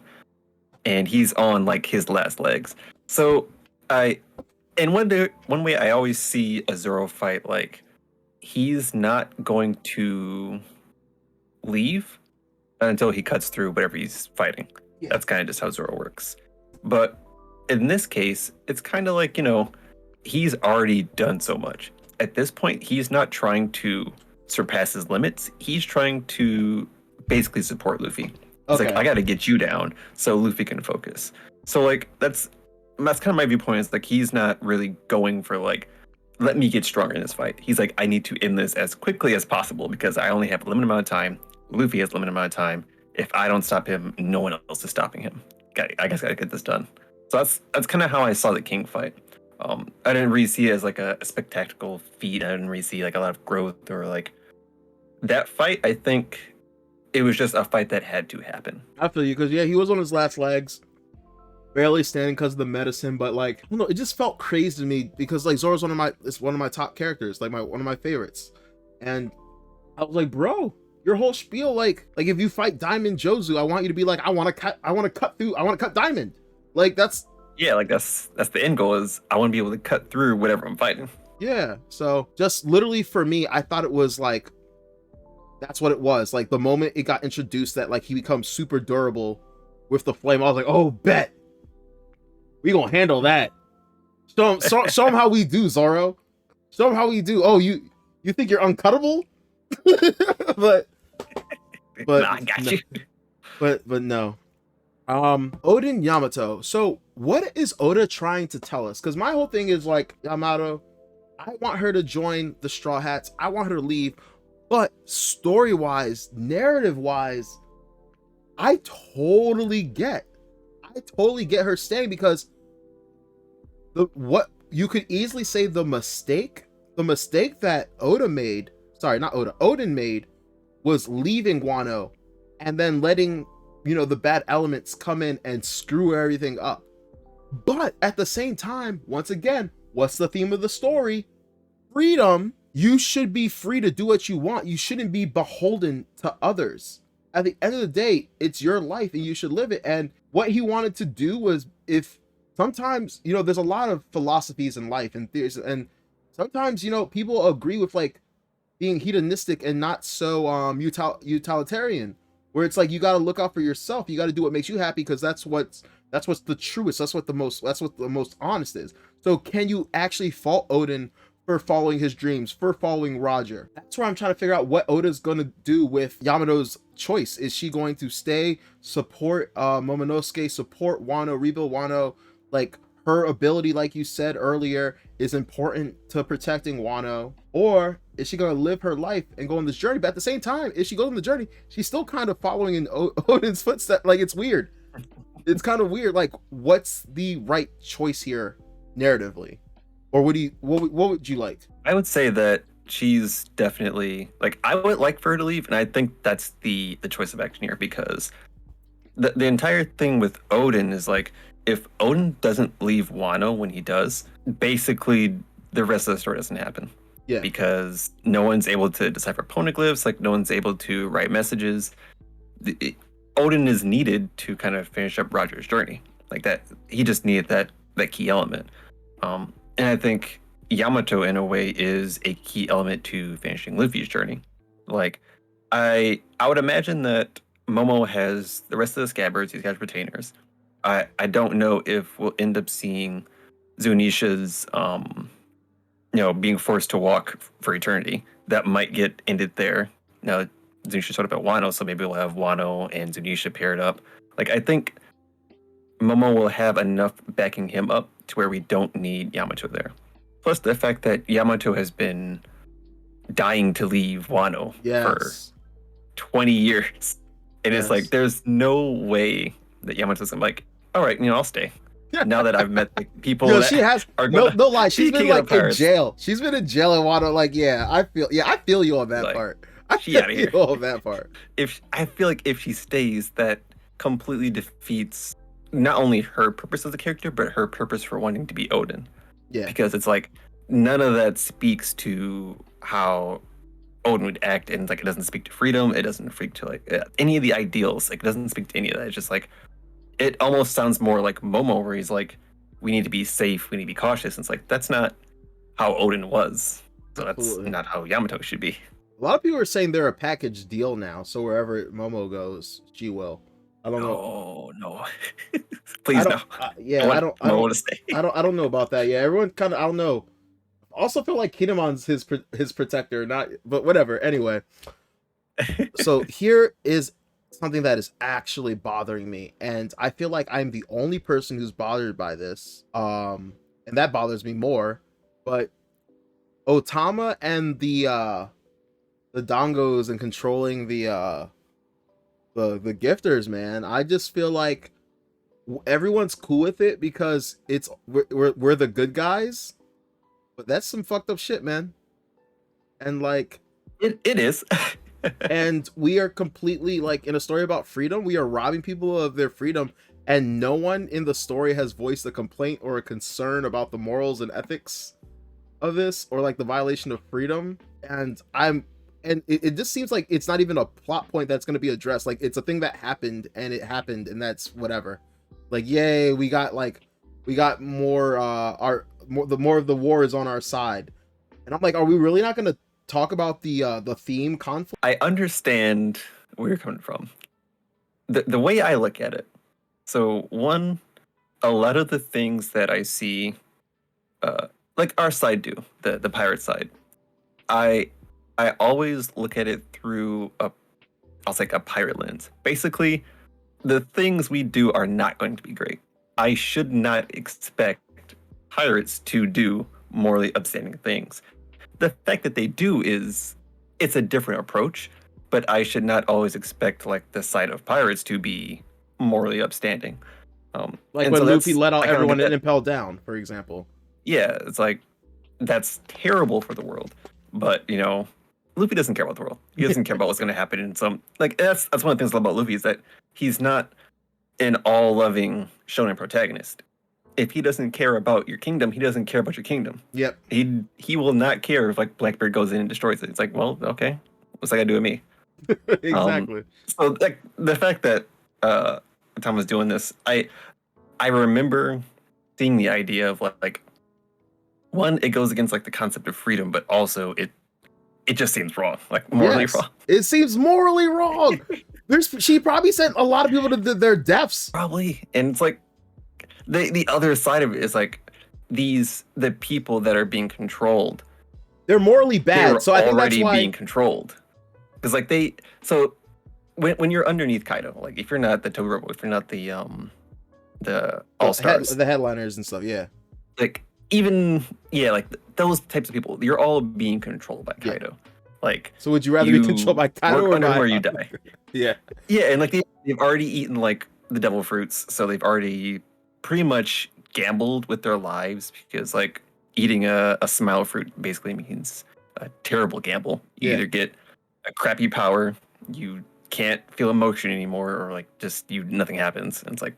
And he's on like his last legs. So one way I always see a Zoro fight, like he's not going to leave until he cuts through whatever he's fighting. Yeah. That's kind of just how Zoro works. But in this case, it's kind of like, he's already done so much. At this point, he's not trying to surpass his limits. He's trying to basically support Luffy. He's like, I got to get you down so Luffy can focus. So like, that's kind of my viewpoint, is like, he's not really going for like, let me get stronger in this fight. He's like, I need to end this as quickly as possible because I only have a limited amount of time. Luffy has a limited amount of time. If I don't stop him, no one else is stopping him. I guess I gotta get this done. So that's kind of how I saw the King fight. I didn't really see it as like a spectacular feat. I didn't really see like a lot of growth or like that fight. I think it was just a fight that had to happen. I feel you, because he was on his last legs, barely standing because of the medicine, but like, I don't know, it just felt crazy to me because like Zoro's one of my top characters, like one of my favorites, and I was like, bro, your whole spiel, like if you fight Diamond Jozu, I want you to be like, I want to cut Diamond. Like that's the end goal, is I want to be able to cut through whatever I'm fighting. Yeah. So just literally for me, I thought it was like, that's what it was. Like the moment it got introduced that like he becomes super durable with the flame, I was like, oh, bet we gonna handle that. Show him how we do, Zoro. Show him how we do. Oh, you think you're uncuttable? but nah, I got you. But no. Odin Yamato. So what is Oda trying to tell us? Because my whole thing is like, Yamato, I want her to join the Straw Hats. I want her to leave. But story-wise, narrative-wise, I totally get I totally get her staying because what you could easily say the mistake that Oda made, sorry, not Oda, Odin made, was leaving Wano and then letting, the bad elements come in and screw everything up. But at the same time, once again, what's the theme of the story? Freedom. You should be free to do what you want. You shouldn't be beholden to others. At the end of the day, it's your life and you should live it. And what he wanted to do was, if sometimes, there's a lot of philosophies in life and theories, and sometimes, people agree with like being hedonistic and not so utilitarian, where it's like you got to look out for yourself. You got to do what makes you happy, because that's what's the truest. That's what the most honest is. So can you actually fault Odin for following his dreams, for following Roger? That's where I'm trying to figure out what Oda's going to do with Yamato's choice. Is she going to stay, support Momonosuke, support Wano, rebuild Wano? Like, her ability, like you said earlier, is important to protecting Wano. Or is she going to live her life and go on this journey? But at the same time, if she goes on the journey, she's still kind of following in Odin's footsteps. Like, it's weird. It's kind of weird. Like, what's the right choice here narratively? Or what would you like? I would say that she's definitely, like, I would like for her to leave, and I think that's the choice of action here, because the entire thing with Odin is like, if Odin doesn't leave Wano when he does, basically the rest of the story doesn't happen. Yeah. Because no one's able to decipher poneglyphs, like no one's able to write messages. Odin is needed to kind of finish up Roger's journey. Like that, he just needed that key element. And I think Yamato, in a way, is a key element to finishing Luffy's journey. Like, I would imagine that Momo has the rest of the scabbards, he's got retainers. I don't know if we'll end up seeing Zunisha's, being forced to walk for eternity. That might get ended there. Now, Zunisha talked about Wano, so maybe we'll have Wano and Zunisha paired up. Like, I think Momo will have enough backing him up to where we don't need Yamato there. Plus the fact that Yamato has been dying to leave Wano for 20 years. And it's like, there's no way that Yamato's like, all right, I'll stay. Now that I've met the people that she has, are no lie, she's been like in jail. She's been in jail in Wano. Like, I feel you on that like, part. I she out of here. On that part. I feel like if she stays, that completely defeats not only her purpose as a character, but her purpose for wanting to be Odin. Yeah. Because it's like, none of that speaks to how Odin would act, and like, it doesn't speak to freedom. It doesn't speak to like any of the ideals. Like, it doesn't speak to any of that. It's just like, it almost sounds more like Momo, where he's like, we need to be safe, we need to be cautious. And it's like, that's not how Odin was. So that's not how Yamato should be. A lot of people are saying they're a package deal now, so wherever Momo goes, she will. I don't know. Oh no! Please no. I don't know about that. Yeah, everyone kind of, I don't know. I also feel like Kinemon's his protector, but whatever. Anyway, so here is something that is actually bothering me, and I feel like I'm the only person who's bothered by this. And that bothers me more. But Otama and the dongos and controlling the gifters, man, I just feel like everyone's cool with it because we're the good guys, but that's some fucked up shit, man. And like it is. And we are completely, like, in a story about freedom, we are robbing people of their freedom, and no one in the story has voiced a complaint or a concern about the morals and ethics of this, or like the violation of freedom. And it just seems like it's not even a plot point that's going to be addressed. Like, it's a thing that happened, and that's whatever. Like, yay, we got more the more of the war is on our side. And I'm like, are we really not going to talk about the theme conflict? I understand where you're coming from. The way I look at it, so one, a lot of the things that I see, like our side do, the pirate side, I always look at it through a pirate lens. Basically, the things we do are not going to be great. I should not expect pirates to do morally upstanding things. The fact that they do it's a different approach, but I should not always expect like the side of pirates to be morally upstanding. Like and when so Luffy let out I kinda everyone get and that. Impel down, for example. Yeah, it's like that's terrible for the world. But Luffy doesn't care about the world. He doesn't care about what's going to happen in some like that's one of the things I love about Luffy is that he's not an all-loving shonen protagonist. If he doesn't care about your kingdom, he doesn't care about your kingdom. Yep. He will not care if like Blackbeard goes in and destroys it. It's like, well, okay, what's that got to do with me? Exactly. So like the fact that Tom was doing this, I remember seeing the idea of like one, it goes against like the concept of freedom, but also it just seems wrong, like morally Yes, wrong. it seems morally wrong. She probably sent a lot of people to their deaths. Probably, and it's like the other side of it is like the people that are being controlled. They're morally bad, They're so I think that's already why being controlled. Because like when you're underneath Kaido, like if you're not the Tobi Roppo, if you're not the All Stars, the headliners and stuff. Yeah, like even like those types of people, you're all being controlled by Kaido. Like, so would you rather be controlled by Kaido or under by where you die? Yeah, and like they've already eaten like the devil fruits, so they've already pretty much gambled with their lives because like eating a smile fruit basically means a terrible gamble. You either get a crappy power, you can't feel emotion anymore, or like just nothing happens. And it's like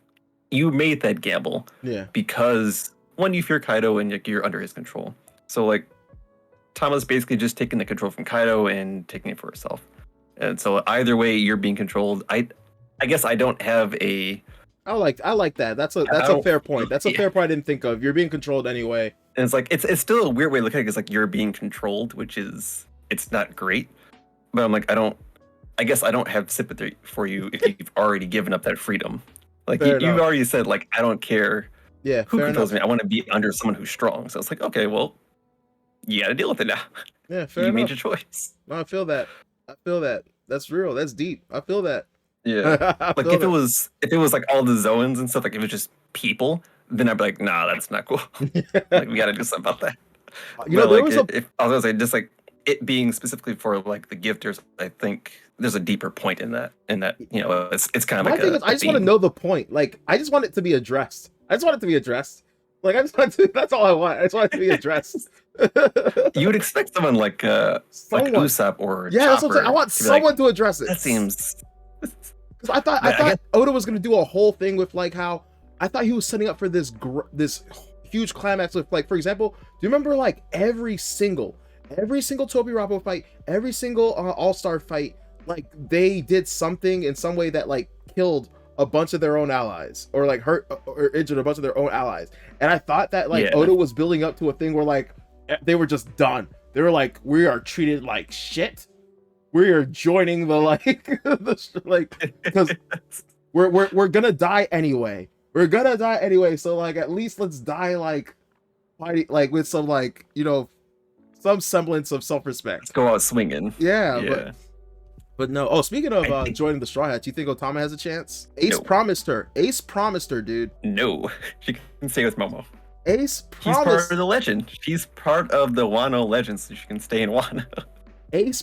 you made that gamble. Yeah. Because one, you fear Kaido and like, you're under his control. So like Tama's basically just taking the control from Kaido and taking it for herself. And so either way, you're being controlled. I guess I don't have a. I like that. That's a fair point. That's a fair point I didn't think of. You're being controlled anyway. And it's like it's still a weird way to look at it because like you're being controlled, which is it's not great. But I'm like I guess I don't have sympathy for you if you've already given up that freedom. Like you've already said like I don't care. Yeah, who controls me? I want to be under someone who's strong. So it's like okay, well, you got to deal with it now. Yeah, fair you enough. made your choice. No, I feel that. That's real. That's deep. I feel that. Yeah. Like if it was like all the Zoans and stuff, like if it was just people, then I'd be like, nah, that's not cool. Like we got to do something about that. There like, was if I was gonna say just like it being specifically for like the gifters, I think there's a deeper point in that. It's kind of like thing is, I just want to know the point. Like I just want it to be addressed. Like I just want to. That's all I want. I just want it to be addressed. You would expect someone like Usopp or yeah, that's what I'm saying. I want someone to address it. That seems. Because I thought Oda was gonna do a whole thing with like how I thought he was setting up for this huge climax with like, for example, do you remember like every single Tobi Roppo fight, every single All-Star fight, like they did something in some way that like killed a bunch of their own allies or like hurt or injured a bunch of their own allies. And I thought that like Oda was building up to a thing where like they were just done. They were like, we are treated like shit. We are joining the because we're gonna die anyway. So like at least let's die like fighting like with some like some semblance of self-respect. Let's go out swinging. Yeah. But no. Oh, speaking of joining the Straw Hats, you think Otama has a chance? Ace promised her, dude. No, she can stay with Momo. Ace promised. She's part of the legend. She's part of the Wano legend, so she can stay in Wano. Ace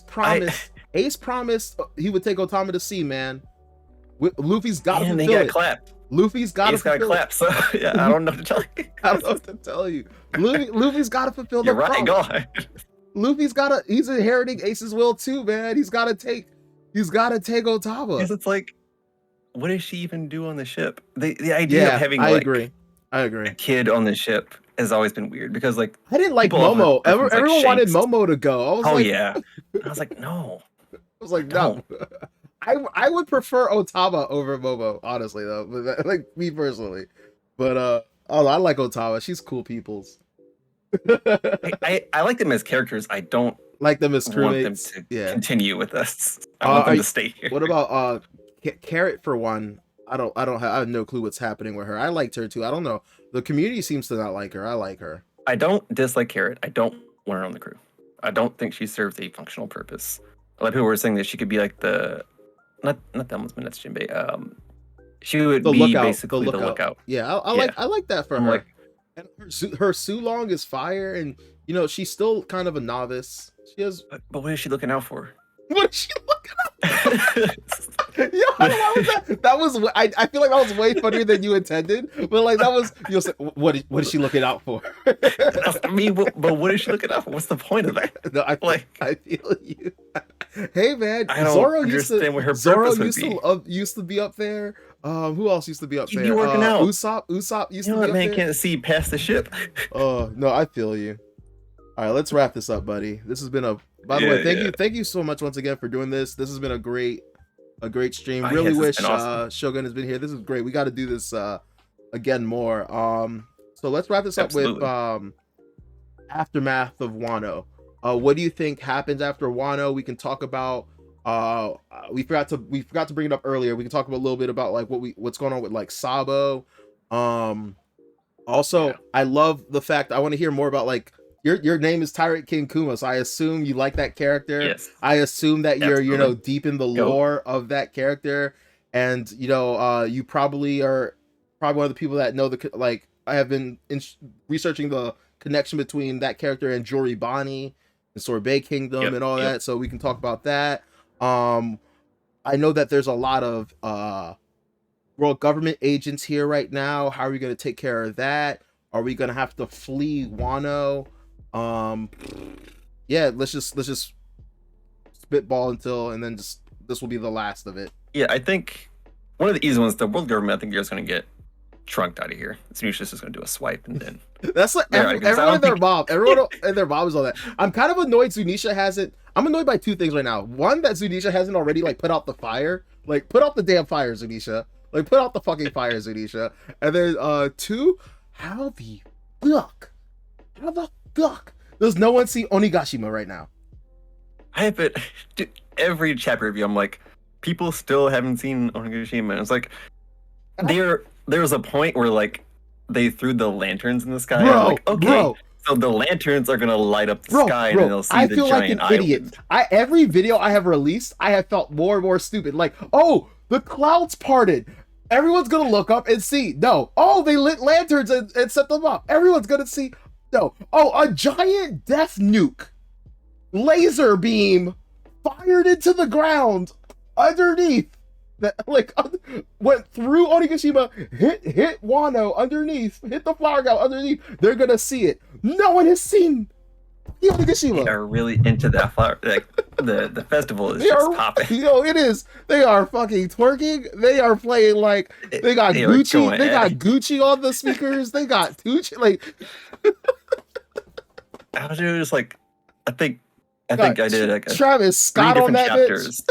promised he would take Otama to sea, man. Luffy's got to fulfill it. He got clapped. Luffy's got to fulfill clap. So yeah, I don't know what to tell you. I don't know what to tell you. Luffy's got to fulfill You're the right, promise. Luffy's he's inheriting Ace's will too, man. He's got to take Otama. Because it's like, what does she even do on the ship? The idea of having I agree. A kid on the ship has always been weird because like I didn't like Momo. Everyone wanted Momo to go. I was like, no. I was like, no. I would prefer Otama over Momo, honestly, though. But like me personally. But I like Otama. She's cool peoples. I like them as characters. I don't like them as crewmates. Want them to continue with us. I want them to stay here. What about Carrot for one? I have no clue what's happening with her. I liked her too. I don't know. The community seems to not like her. I like her. I don't dislike Carrot. I don't want her on the crew. I don't think she serves a functional purpose. A lot of people were saying that she could be like the not the helmsman, that's Jinbei. She would be basically the lookout. Yeah, I like that for her. Like, and her Sulong is fire, and she's still kind of a novice. She has. But what is she looking out for? What is she looking out for? Why was that? That was I feel like that was way funnier than you intended. But like that was you'll say, what is she looking out for? I mean, but what is she looking out for? What's the point of that? No, I feel you. Hey man, I don't Zoro understand what her Zoro purpose would be. used to be up there. Who else used to be up He'd there? be working out. Usopp used You to know be that up man there. can't see past the ship. Oh no, I feel you. All right, let's wrap this up, buddy. This has been a. By the way, thank you so much once again for doing this. This has been a great stream. Oh, Really yes, wish it's been awesome. Shogun has been here. This is great. We got to do this again more. So let's wrap this up with aftermath of Wano. What do you think happens after Wano? We can talk about. We forgot to bring it up earlier. We can talk about a little bit about like what's going on with like Sabo. Also, I love the fact I want to hear more about like your name is TyrantKingKuma, so I assume you like that character. Yes. I assume that you're Absolutely. deep in the lore of that character, and you probably are one of the people that know the like. I have been researching the connection between that character and Joribani and Sorbet Kingdom and all that, so we can talk about that. I know that there's a lot of world government agents here right now. How are we going to take care of that? Are we going to have to flee Wano? Yeah, let's just spitball and then just this will be the last of it. Yeah, I think one of the easy ones, the world government, I think you're just going to get trunked out of here. Snoosha's just going to do a swipe and then that's like everyone and their mom. Everyone and their mom is all that. I'm kind of annoyed Zunisha hasn't. I'm annoyed by two things right now. One, that Zunisha hasn't already like put out the fire. Like put out the damn fire, Zunisha. Like put out the fucking fire, Zunisha. And then two, how the fuck does no one see Onigashima right now? I have it every chapter review. I'm like, people still haven't seen Onigashima. And it's like there was a point where like they threw the lanterns in the sky. Bro, I'm like, okay, bro. So the lanterns are gonna light up the sky and they'll see the giant like an idiot. Every video I have released, I have felt more and more stupid. Like, oh, the clouds parted. Everyone's gonna look up and see. No. Oh, they lit lanterns and set them up. Everyone's gonna see. No. Oh, a giant death nuke, laser beam, fired into the ground underneath. That like went through Onigashima, hit Wano underneath, hit the flower ground underneath. They're gonna see it. No one has seen the Onigashima. They are really into that flower. Like the festival is just popping. It is. They are fucking twerking. They are playing like they got Gucci. They got Gucci on the speakers. They got Gucci. Like I was just like, I think I did like Travis Scott on that chapters.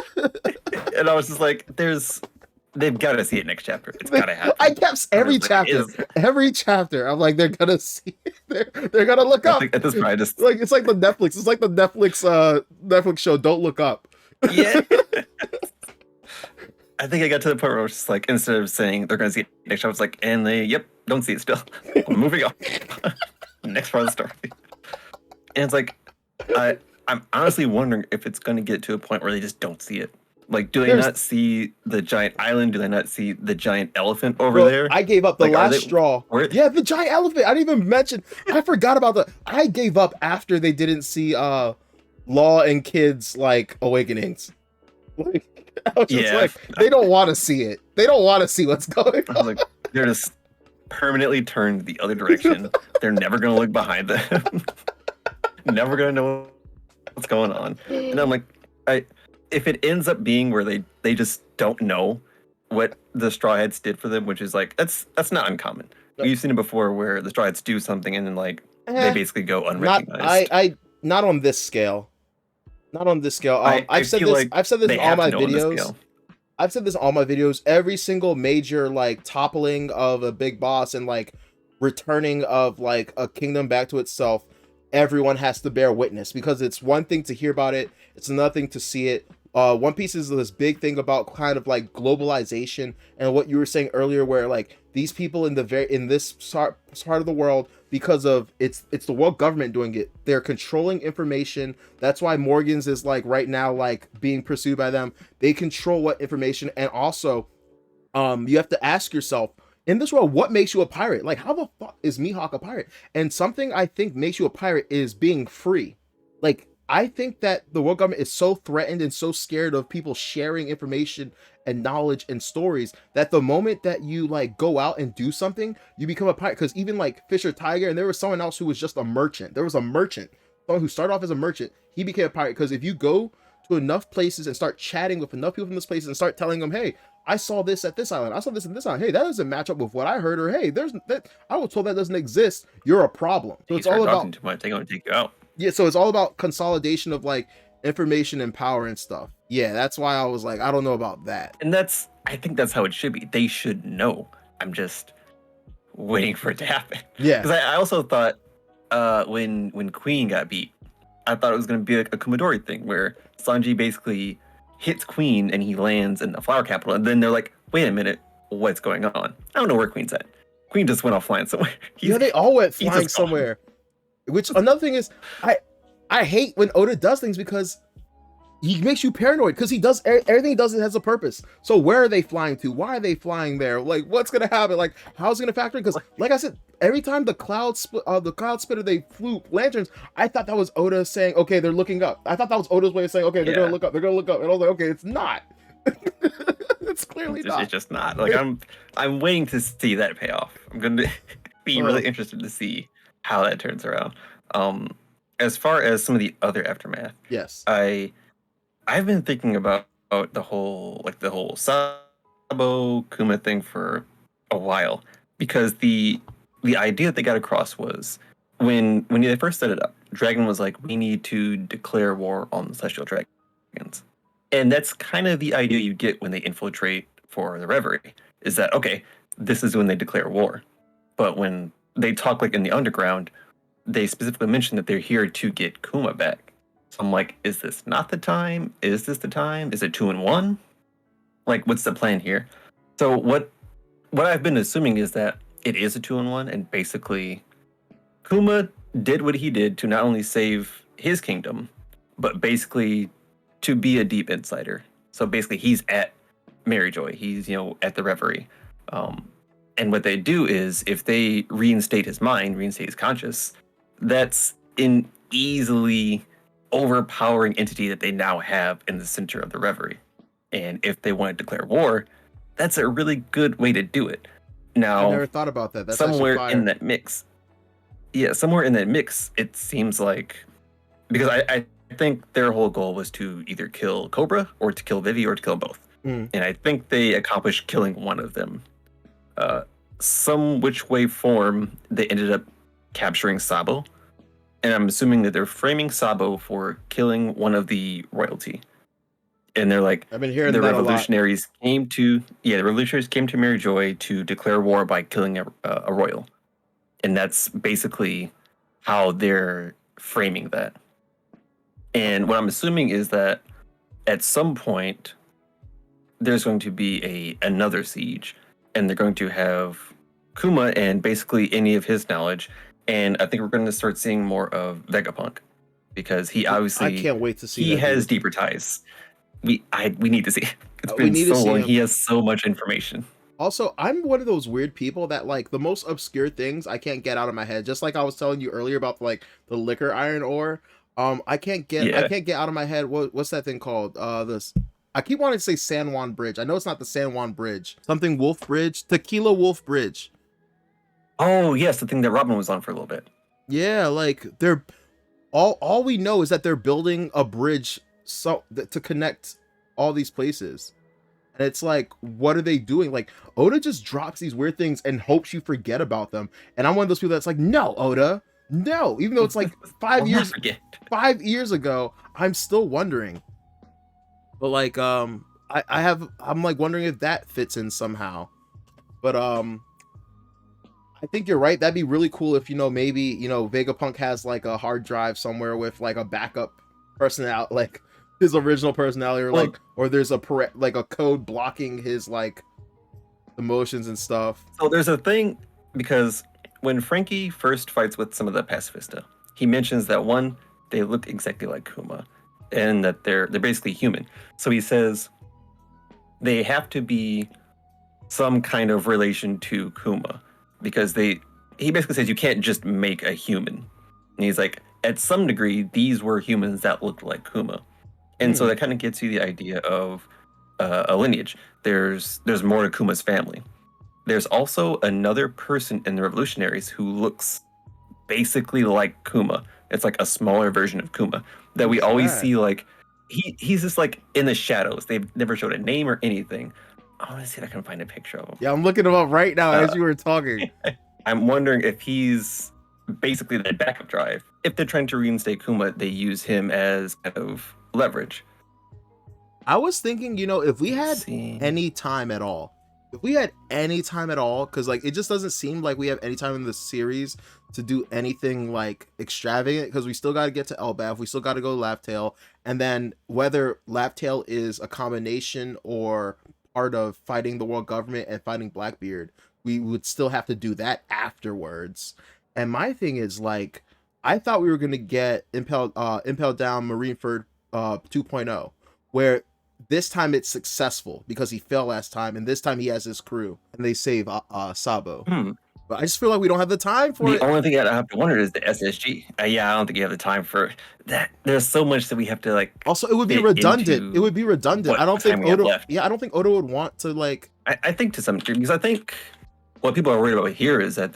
And I was just like, they've got to see it next chapter. It's got to happen. I kept every chapter. I'm like, they're gonna see it. They're gonna look up. At this point, I just like it's like the Netflix. It's like the Netflix show. Don't Look Up. Yeah. I think I got to the point where I was just like, instead of saying they're gonna see it next chapter, I was like, and they don't see it still. Moving on. Next part of the story. And it's like, I'm honestly wondering if it's going to get to a point where they just don't see it. Like, do they not see the giant island? Do they not see the giant elephant over there? I gave up the last straw. Yeah, the giant elephant. I didn't even mention. I forgot about I gave up after they didn't see Law and Kid's like awakenings. Like, I was just like, they don't want to see it. They don't want to see what's going on. I was like, they're just permanently turned the other direction. They're never going to look behind them. Never going to know what's going on. And I'm like, if it ends up being where they just don't know what the Straw Hats did for them, which is like that's not uncommon. We've seen it before where the Straw Hats do something and then like they basically go unrecognized. Not on this scale. Not on this scale. I've said this in all my videos. I've said this in all my videos. Every single major like toppling of a big boss and like returning of like a kingdom back to itself, everyone has to bear witness, because it's one thing to hear about it, it's another thing to see it. One Piece is this big thing about kind of like globalization and what you were saying earlier, where like these people in this part of the world, because of it's the world government doing it, they're controlling information. That's why Morgan's is like right now like being pursued by them. They control what information, and also you have to ask yourself, in this world, what makes you a pirate? Like, how the fuck is Mihawk a pirate? And something I think makes you a pirate is being free. Like, I think that the world government is so threatened and so scared of people sharing information and knowledge and stories that the moment that you like go out and do something, you become a pirate. Because even like Fisher Tiger, and there was someone else who was just a merchant. There was a merchant, someone who started off as a merchant. He became a pirate because if you go to enough places and start chatting with enough people from this place and start telling them, hey, I saw this at this island. I saw this at this island. Hey, that doesn't match up with what I heard. Or hey, there's that I was told that doesn't exist. You're a problem. So it's all about too much. They're gonna take you out. Yeah, so it's all about consolidation of like information and power and stuff. Yeah, that's why I was like, I don't know about that. And I think that's how it should be. They should know. I'm just waiting for it to happen. Yeah, because I also thought when Queen got beat, I thought it was gonna be like a Kumadori thing where Sanji basically hits Queen and he lands in the flower capital, and then they're like, wait a minute, what's going on? I don't know where Queen's at. Queen just went off flying somewhere. Yeah, they all went flying somewhere. Which another thing is, I hate when Oda does things because he makes you paranoid because he does everything he does has a purpose. So where are they flying to? Why are they flying there? Like what's gonna happen? Like how's it gonna factor in? Because like I said, every time the cloud splitter they flew lanterns, I thought that was Oda saying, okay, they're looking up. I thought that was Oda's way of saying, okay, they're gonna look up. They're gonna look up. And I was like, okay, it's not. It's clearly not. It's just not. Like I'm waiting to see that payoff. I'm gonna be really interested to see how that turns around. As far as some of the other aftermath, yes, I've been thinking about the whole Sabo Kuma thing for a while, because the idea that they got across was when they first set it up, Dragon was like, we need to declare war on the celestial dragons, and that's kind of the idea you get when they infiltrate for the Reverie, is that okay, this is when they declare war. But when they talk like in the underground, they specifically mention that they're here to get Kuma back. So I'm like, is this not the time? Is this the time? Is it 2 in 1? Like, what's the plan here? So what I've been assuming is that it is a 2 in 1, and basically Kuma did what he did to not only save his kingdom, but basically to be a deep insider. So basically he's at Maryjoy. He's, at the Reverie. And what they do is if they reinstate his mind, reinstate his conscious, that's an easily overpowering entity that they now have in the center of the Reverie. And if they want to declare war, that's a really good way to do it. Now, I never thought about that. That's somewhere in that mix. Yeah, somewhere in that mix, it seems like, because I think their whole goal was to either kill Cobra or to kill Vivi or to kill both. And I think they accomplished killing one of them. Some which way form, they ended up capturing Sabo. And I'm assuming that they're framing Sabo for killing one of the royalty. And they're like, I've been hearing the that revolutionaries came to Maryjoy to declare war by killing a royal. And that's basically how they're framing that. And what I'm assuming is that at some point there's going to be another siege, and they're going to have Kuma and basically any of his knowledge. And I think we're going to start seeing more of Vegapunk, because he obviously, I can't wait to see. He has deeper ties. We need to see. It's been so long. He has so much information. Also, I'm one of those weird people that like the most obscure things I can't get out of my head. Just like I was telling you earlier about like the liquor iron ore. I can't get out of my head what's that thing called? This. I keep wanting to say San Juan Bridge. I know it's not the San Juan Bridge. Something Wolf Bridge. Tequila Wolf Bridge. Oh, yes, the thing that Robin was on for a little bit. Yeah, like they're all we know is that they're building a bridge to connect all these places. And it's like, what are they doing? Like, Oda just drops these weird things and hopes you forget about them. And I'm one of those people that's like, no, Oda, no. Even though it's like 5 years ago, I'm still wondering. But like, I'm like wondering if that fits in somehow. But I think you're right. That'd be really cool if, maybe, Vegapunk has like a hard drive somewhere with like a backup personality, like his original personality, or or there's a code blocking his like emotions and stuff. So there's a thing, because when Frankie first fights with some of the Pacifista, he mentions that one, they look exactly like Kuma, and that they're basically human. So he says they have to be some kind of relation to Kuma, because he basically says you can't just make a human. And he's like, at some degree, these were humans that looked like Kuma. And so that kind of gets you the idea of a lineage. There's more to Kuma's family. There's also another person in the Revolutionaries who looks basically like Kuma. It's like a smaller version of Kuma that we always see. Like he's just like in the shadows. They've never showed a name or anything. I want to see if I can find a picture of him. Yeah, I'm looking him up right now as you were talking. I'm wondering if he's basically the backup drive. If they're trying to reinstate Kuma, they use him as kind of leverage. I was thinking, if we had any time at all, because like it just doesn't seem like we have any time in the series to do anything like extravagant, because we still got to get to Elbaf, we still got to go to Laugh-Tale, and then whether Laugh-Tale is a combination or part of fighting the world government and fighting Blackbeard, we would still have to do that afterwards. And my thing is, like, I thought we were going to get Impel Down Marineford 2.0, where this time it's successful because he fell last time, and this time he has his crew and they save Sabo. But I just feel like we don't have the time for it. The only thing I have to wonder is the SSG. Yeah, I don't think you have the time for that. There's so much that we have to like. Also, it would be redundant. It would be redundant. I don't think Oda. Yeah, I don't think Oda would want to like. I think to some degree, because I think what people are worried about here is that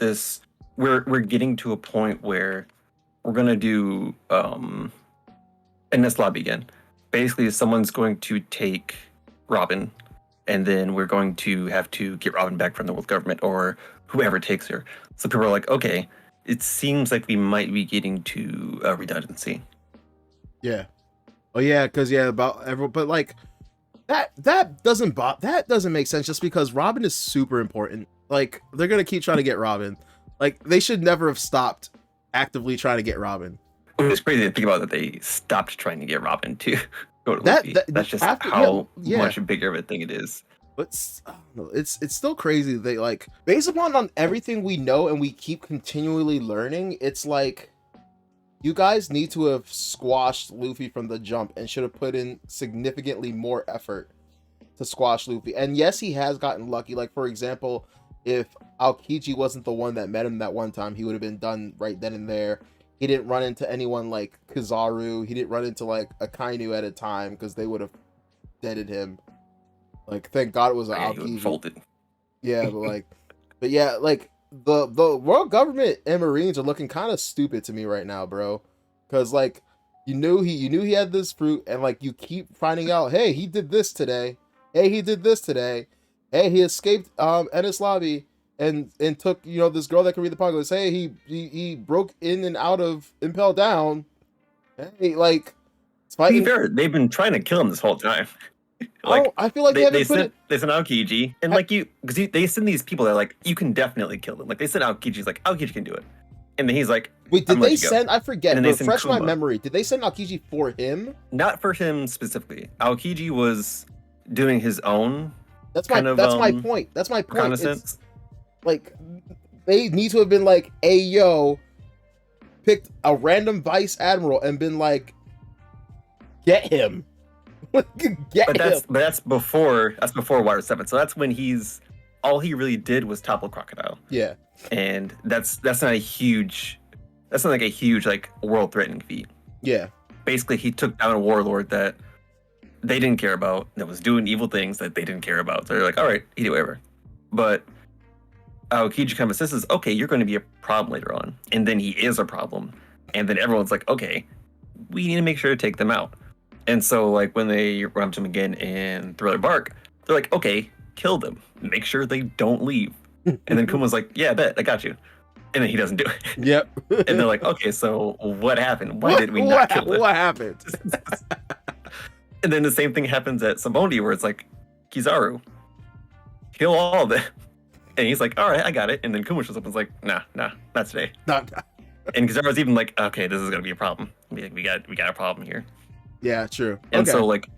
we're getting to a point where we're gonna do in this lobby again. Basically, someone's going to take Robin, and then we're going to have to get Robin back from the world government or whoever takes her. So people are like, okay, it seems like we might be getting to a redundancy. Yeah. Oh yeah, because about everyone, but like that doesn't make sense just because Robin is super important. Like they're gonna keep trying to get Robin. Like they should never have stopped actively trying to get Robin. It's crazy to think about that they stopped trying to get Robin to go to Luffy. That's just how much bigger of a thing it is. But it's still crazy. They like based upon everything we know and we keep continually learning. It's like you guys need to have squashed Luffy from the jump and should have put in significantly more effort to squash Luffy. And yes, he has gotten lucky. Like for example, if Aokiji wasn't the one that met him that one time, he would have been done right then and there. He didn't run into anyone like Kizaru. He didn't run into like a Kainu at a time because they would have deaded him. Like, thank God it was an Aokiji. Yeah, but yeah, like the world government and Marines are looking kind of stupid to me right now, bro. Because like you knew he had this fruit, and like you keep finding out, hey, he did this today. Hey, he did this today. Hey, he escaped Ennis Lobby. And took this girl that can read the Poneglyphs. Hey, he broke in and out of Impel Down. Hey, like it's fighting. To be fair, they've been trying to kill him this whole time. Like I feel like they sent Aokiji, and because they send these people that are like you can definitely kill them. Like they sent Aokiji's like Aokiji can do it, and then he's like, wait, did they send? I forget. Refresh my memory. Did they send Aokiji for him? Not for him specifically. Aokiji was doing his own. That's my point. That's my point. Like, they need to have been like, hey, yo, picked a random vice admiral and been like, get him. But that's before Water 7. So that's when all he really did was topple Crocodile. Yeah. And that's not like a huge like world threatening feat. Yeah. Basically, he took down a warlord that they didn't care about, that was doing evil things that they didn't care about. So they're like, all right, he did whatever. But Aokiji kind of says, okay, you're going to be a problem later on. And then he is a problem. And then everyone's like, okay, we need to make sure to take them out. And so, like, when they run up to him again in Thriller Bark, they're like, okay, kill them. Make sure they don't leave. And then Kuma's like, yeah, I bet, I got you. And then he doesn't do it. Yep. And they're like, okay, so what happened? Why did we not kill them? What happened? And then the same thing happens at Samondi, where it's like, Kizaru, kill all of them. And he's like, all right, I got it. And then Kuma shows up and is like, nah, not today. Nah. And Kizaru's even like, okay, this is going to be a problem. We got a problem here. Yeah, true. And so, like,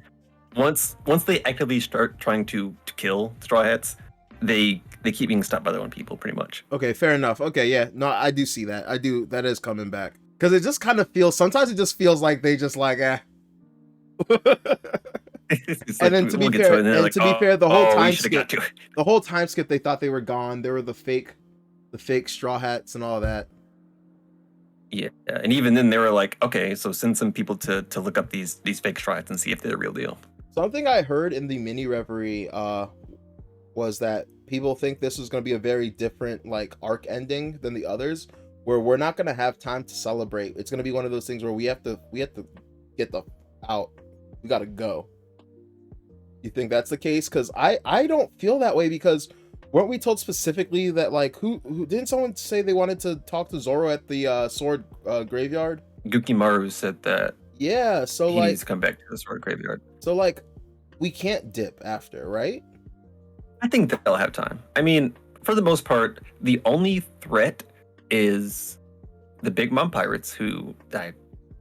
once they actively start trying to kill Straw Hats, they keep being stopped by their own people, pretty much. Okay, fair enough. Okay, yeah. No, I do see that. That is coming back. Because it just kind of feels, sometimes it just feels like they just like, and then to be fair, the whole time skip, they thought they were gone. There were the fake Straw Hats and all that. Yeah, and even then they were like, okay, so send some people to look up these fake strides and see if they're the real deal. Something I heard in the mini reverie was that people think this is going to be a very different like arc ending than the others, where we're not going to have time to celebrate. It's going to be one of those things where we have to get the out. We got to go. You think that's the case? Because I don't feel that way, because weren't we told specifically that like who didn't someone say they wanted to talk to Zoro at the sword graveyard? Gukimaru said that. Yeah, so he like needs to come back to the sword graveyard. So like we can't dip after, right? I think they'll have time. I mean, for the most part, the only threat is the Big Mom pirates, who,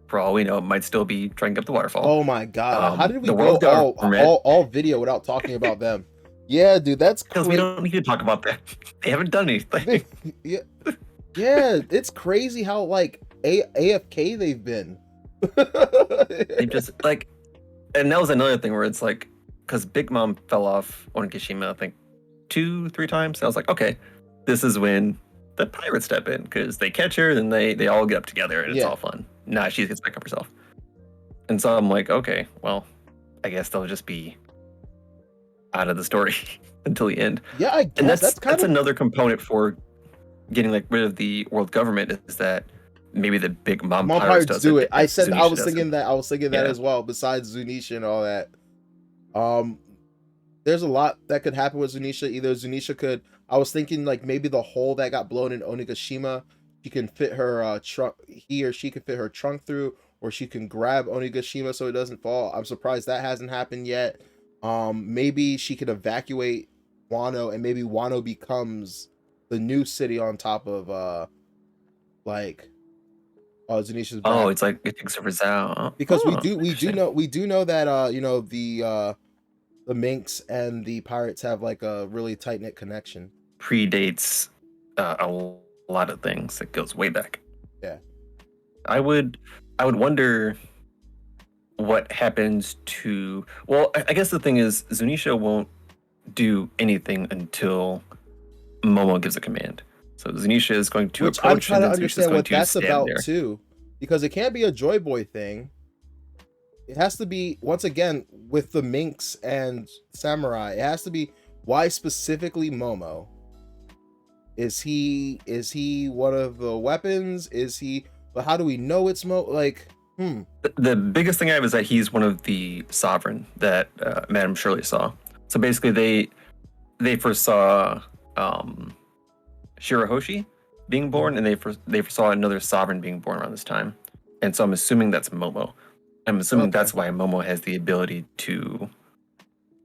for all we know, might still be trying up the waterfall. Oh my god! How did we go all video without talking about them? Yeah, dude, that's because we don't need to talk about that. They haven't done anything. yeah, it's crazy how like AFK they've been. They just like, and that was another thing where it's like, because Big Mom fell off Onigashima, I think 2-3 times. So I was like, okay, this is when the pirates step in, because they catch her, then they all get up together and it's all fun. Nah, she gets back up herself. And so I'm like, okay, well, I guess they'll just be out of the story until the end. Yeah, I guess and that's another component for getting like rid of the world government, is that maybe the Big Mom pirates do it. I was thinking that as well, besides Zunisha and all that. There's a lot that could happen with Zunisha. Either Zunisha could, I was thinking like maybe the hole that got blown in Onigashima, she can fit her trunk, he or she can fit her trunk through, or she can grab Onigashima so it doesn't fall. I'm surprised that hasn't happened yet. Maybe she could evacuate Wano, and maybe Wano becomes the new city on top of Zunisha's back. Oh, it's like it takes over Zao. Because we do know that the Minks and the pirates have like a really tight knit connection. Predates a lot of things. It goes way back. Yeah. I would wonder what happens to. Well, I guess the thing is, Zunisha won't do anything until Momo gives a command. So Zunisha is going to approach. I'm trying to understand what that's about too, because it can't be a JoyBoy thing. It has to be, once again, with the Minks and Samurai. It has to be, why specifically Momo? Is he one of the weapons? But how do we know it's The biggest thing I have is that he's one of the sovereign that Madame Shirley saw. So basically, they first saw Shirahoshi being born, and they first saw another sovereign being born around this time. And so I'm assuming that's Momo. I'm assuming that's why Momo has the ability to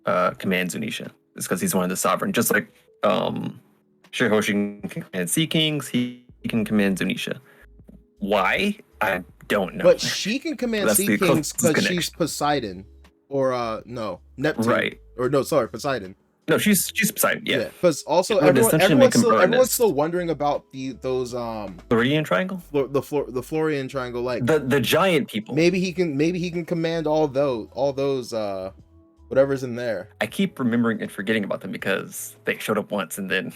command Zunisha. It's because he's one of the sovereign. Just like Shirahoshi can command Sea Kings, he can command Zunisha. Why? I don't know. But she can command Sea Kings because she's Poseidon. Or no, Neptune. Right. Or no, sorry, Poseidon. No, she's Poseidon, yeah. Because also everyone's still wondering about those Floridian Triangle? The Floridian Triangle, like the giant people. Maybe he can command all those whatever's in there. I keep remembering and forgetting about them because they showed up once and then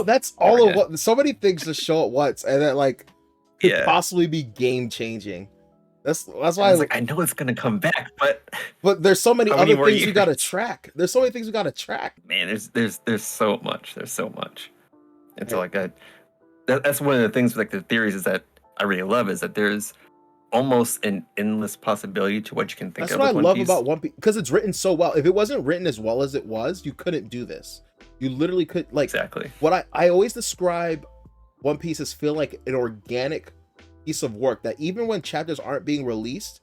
that's all of what so many things just show up once and that like could possibly be game changing. That's why I know it's gonna come back, but there's so many other things we gotta track. There's so many things we gotta track. Man, there's so much. There's so much. And so like that's one of the things with like the theories is that I really love is that there's almost an endless possibility to what you can think of. That's what I love about One Piece, because it's written so well. If it wasn't written as well as it was, you couldn't do this. You literally could exactly. What I always describe One Piece as feel like an organic piece of work that even when chapters aren't being released,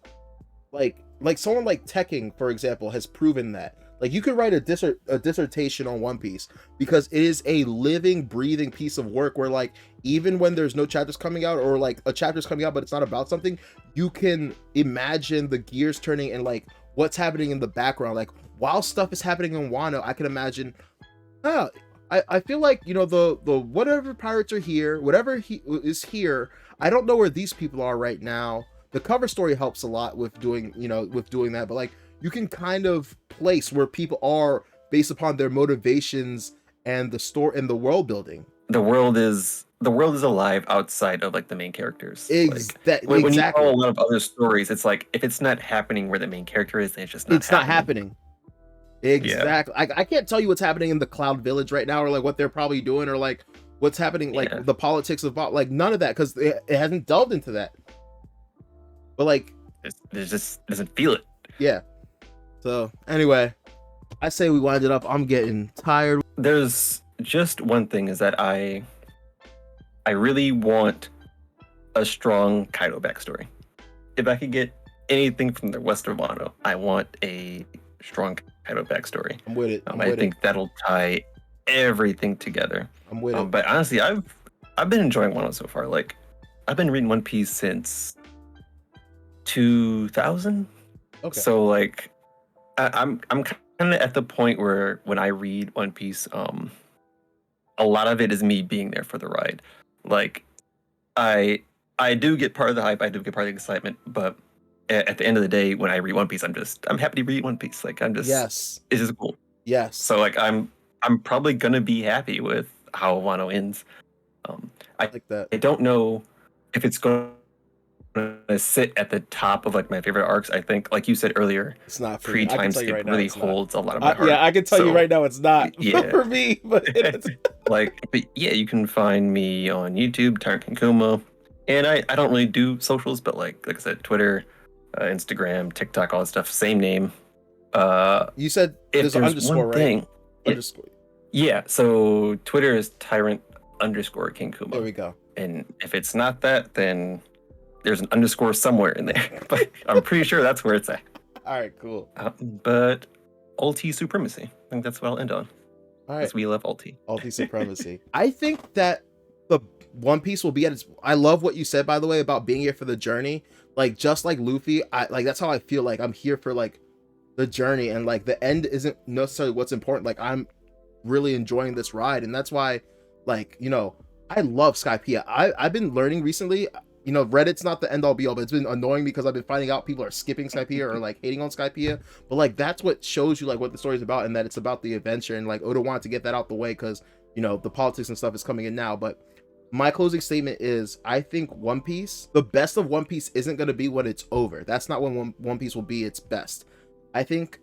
like someone like Tekking, for example, has proven that. Like you could write a dissertation on One Piece because it is a living, breathing piece of work where like even when there's no chapters coming out or like a chapter's coming out but it's not about something, you can imagine the gears turning and like what's happening in the background. Like while stuff is happening in Wano, I can imagine, I feel like, the whatever pirates are here, whatever is here, I don't know where these people are right now. The cover story helps a lot with doing that, but like you can kind of place where people are based upon their motivations and the story and the world building. The world is the world is alive outside of like the main characters. Exactly. When you follow a lot of other stories, it's like if it's not happening where the main character is, then it's just not It's not happening. Exactly. Yeah. I can't tell you what's happening in the Cloud Village right now, or like what they're probably doing, or like what's happening, like the politics of like none of that, because it hasn't delved into that. But like, it just doesn't feel it. Yeah. So anyway, I say we wind it up. I'm getting tired. There's just one thing, is that I really want a strong Kaido backstory. If I could get anything from the West of Wano, I want a strong Kaido backstory. I'm with it. I think that'll tie everything together. I'm with it. But honestly, I've been enjoying Wano so far. Like, I've been reading One Piece since 2000. Okay. So like, I'm kind of at the point where when I read One Piece, a lot of it is me being there for the ride. Like, I do get part of the hype, I do get part of the excitement, but at the end of the day, when I read One Piece, I'm happy to read One Piece. Like, yes, it's just cool. Yes. So like, I'm probably gonna be happy with how Wano ends. I like that. I don't know if it's going to sit at the top of like my favorite arcs. I think, like you said earlier, it's not for pre-time skip right really holds a lot of my heart. Yeah, I can tell you right now, it's not for me. But but yeah, you can find me on YouTube, TyrantKingKuma, and I don't really do socials, but like I said, Twitter, Instagram, TikTok, all that stuff, same name. You said there's an underscore, right? Underscore. Yeah, so Twitter is Tyrant_KingKuma. There we go. And if it's not that, then there's an underscore somewhere in there. But I'm pretty sure that's where it's at. All right, cool. But ulti supremacy. I think that's what I'll end on. All right. Because we love ulti. Ulti supremacy. I think that the One Piece will be at its... I love what you said, by the way, about being here for the journey. Like, just like Luffy, that's how I feel. Like, I'm here for, like, the journey. And, like, the end isn't necessarily what's important. Like, I'm really enjoying this ride. And that's why, like, you know, I love Skypiea. I've been learning recently... You know, Reddit's not the end-all be-all, but it's been annoying because I've been finding out people are skipping Skypiea or like hating on Skypiea. But like, that's what shows you like what the story's about, and that it's about the adventure. And like, Oda wanted to get that out the way because, you know, the politics and stuff is coming in now. But my closing statement is, I think One Piece, the best of One Piece isn't going to be when it's over. That's not when One Piece will be its best. I think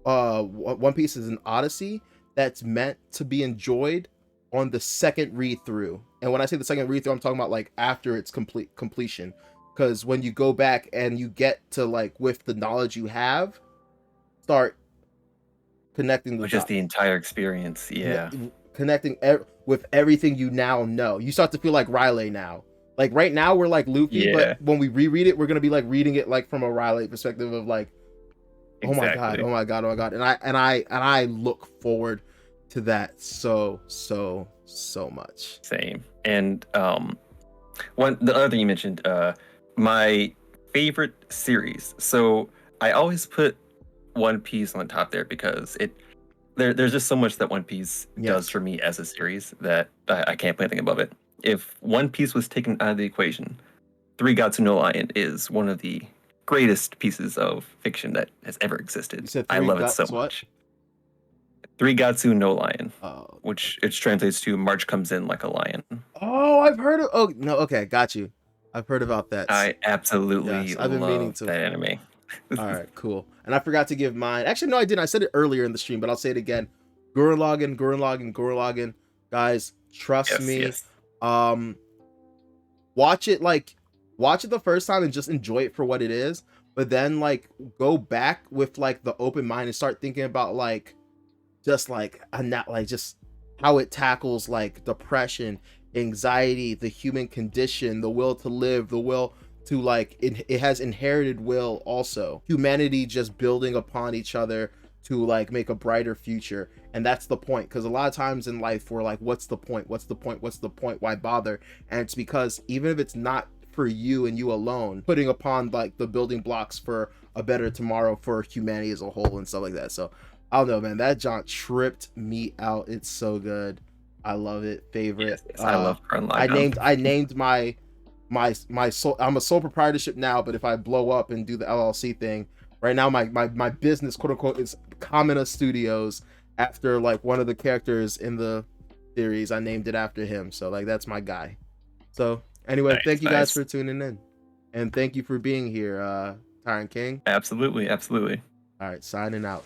One Piece is an odyssey that's meant to be enjoyed on the second read through. And when I say the second read through, I'm talking about like after its completion, because when you go back and you get to like, with the knowledge you have, start connecting with just the entire experience. Yeah, connecting with everything you now know. You start to feel like Riley now. Like right now we're like Luffy, but when we reread it, we're gonna be like reading it like from a Riley perspective of like, oh my god, and I look forward to that so much. Same. And the other thing you mentioned, my favorite series. So I always put One Piece on the top there because there's just so much that One Piece does for me as a series that I can't put anything above it. If One Piece was taken out of the equation, Three Gatsu no Lion is one of the greatest pieces of fiction that has ever existed. I love it so much. Three Gatsu no Lion, which it translates to March comes in like a lion. Oh, I've heard of... Oh, no, okay, got you. I've heard about that. I absolutely I've been meaning to that anime. All right, cool. And I forgot to give mine. Actually, no, I didn't. I said it earlier in the stream, but I'll say it again. Gurren Lagann. Guys, trust me. Yes. Watch it the first time and just enjoy it for what it is. But then, like, go back with, like, the open mind and start thinking about, like, just how it tackles like depression, anxiety, the human condition, the will to live, the will to like it has inherited will also. Humanity just building upon each other to like make a brighter future. And that's the point, because a lot of times in life we're like, what's the point? Why bother? And it's because even if it's not for you and you alone, putting upon like the building blocks for a better tomorrow for humanity as a whole and stuff like that. So I don't know, man. That jaunt tripped me out. It's so good. I love it. Favorite. Yes, I love Gurren Lagann. I named my soul. I'm a sole proprietorship now, but if I blow up and do the LLC thing, right now my business, quote unquote, is Kamina Studios, after like one of the characters in the series, I named it after him. So like that's my guy. So anyway, Nice, thank you guys nice. for tuning in, and thank you for being here, Tyrant King. Absolutely, absolutely. All right, signing out.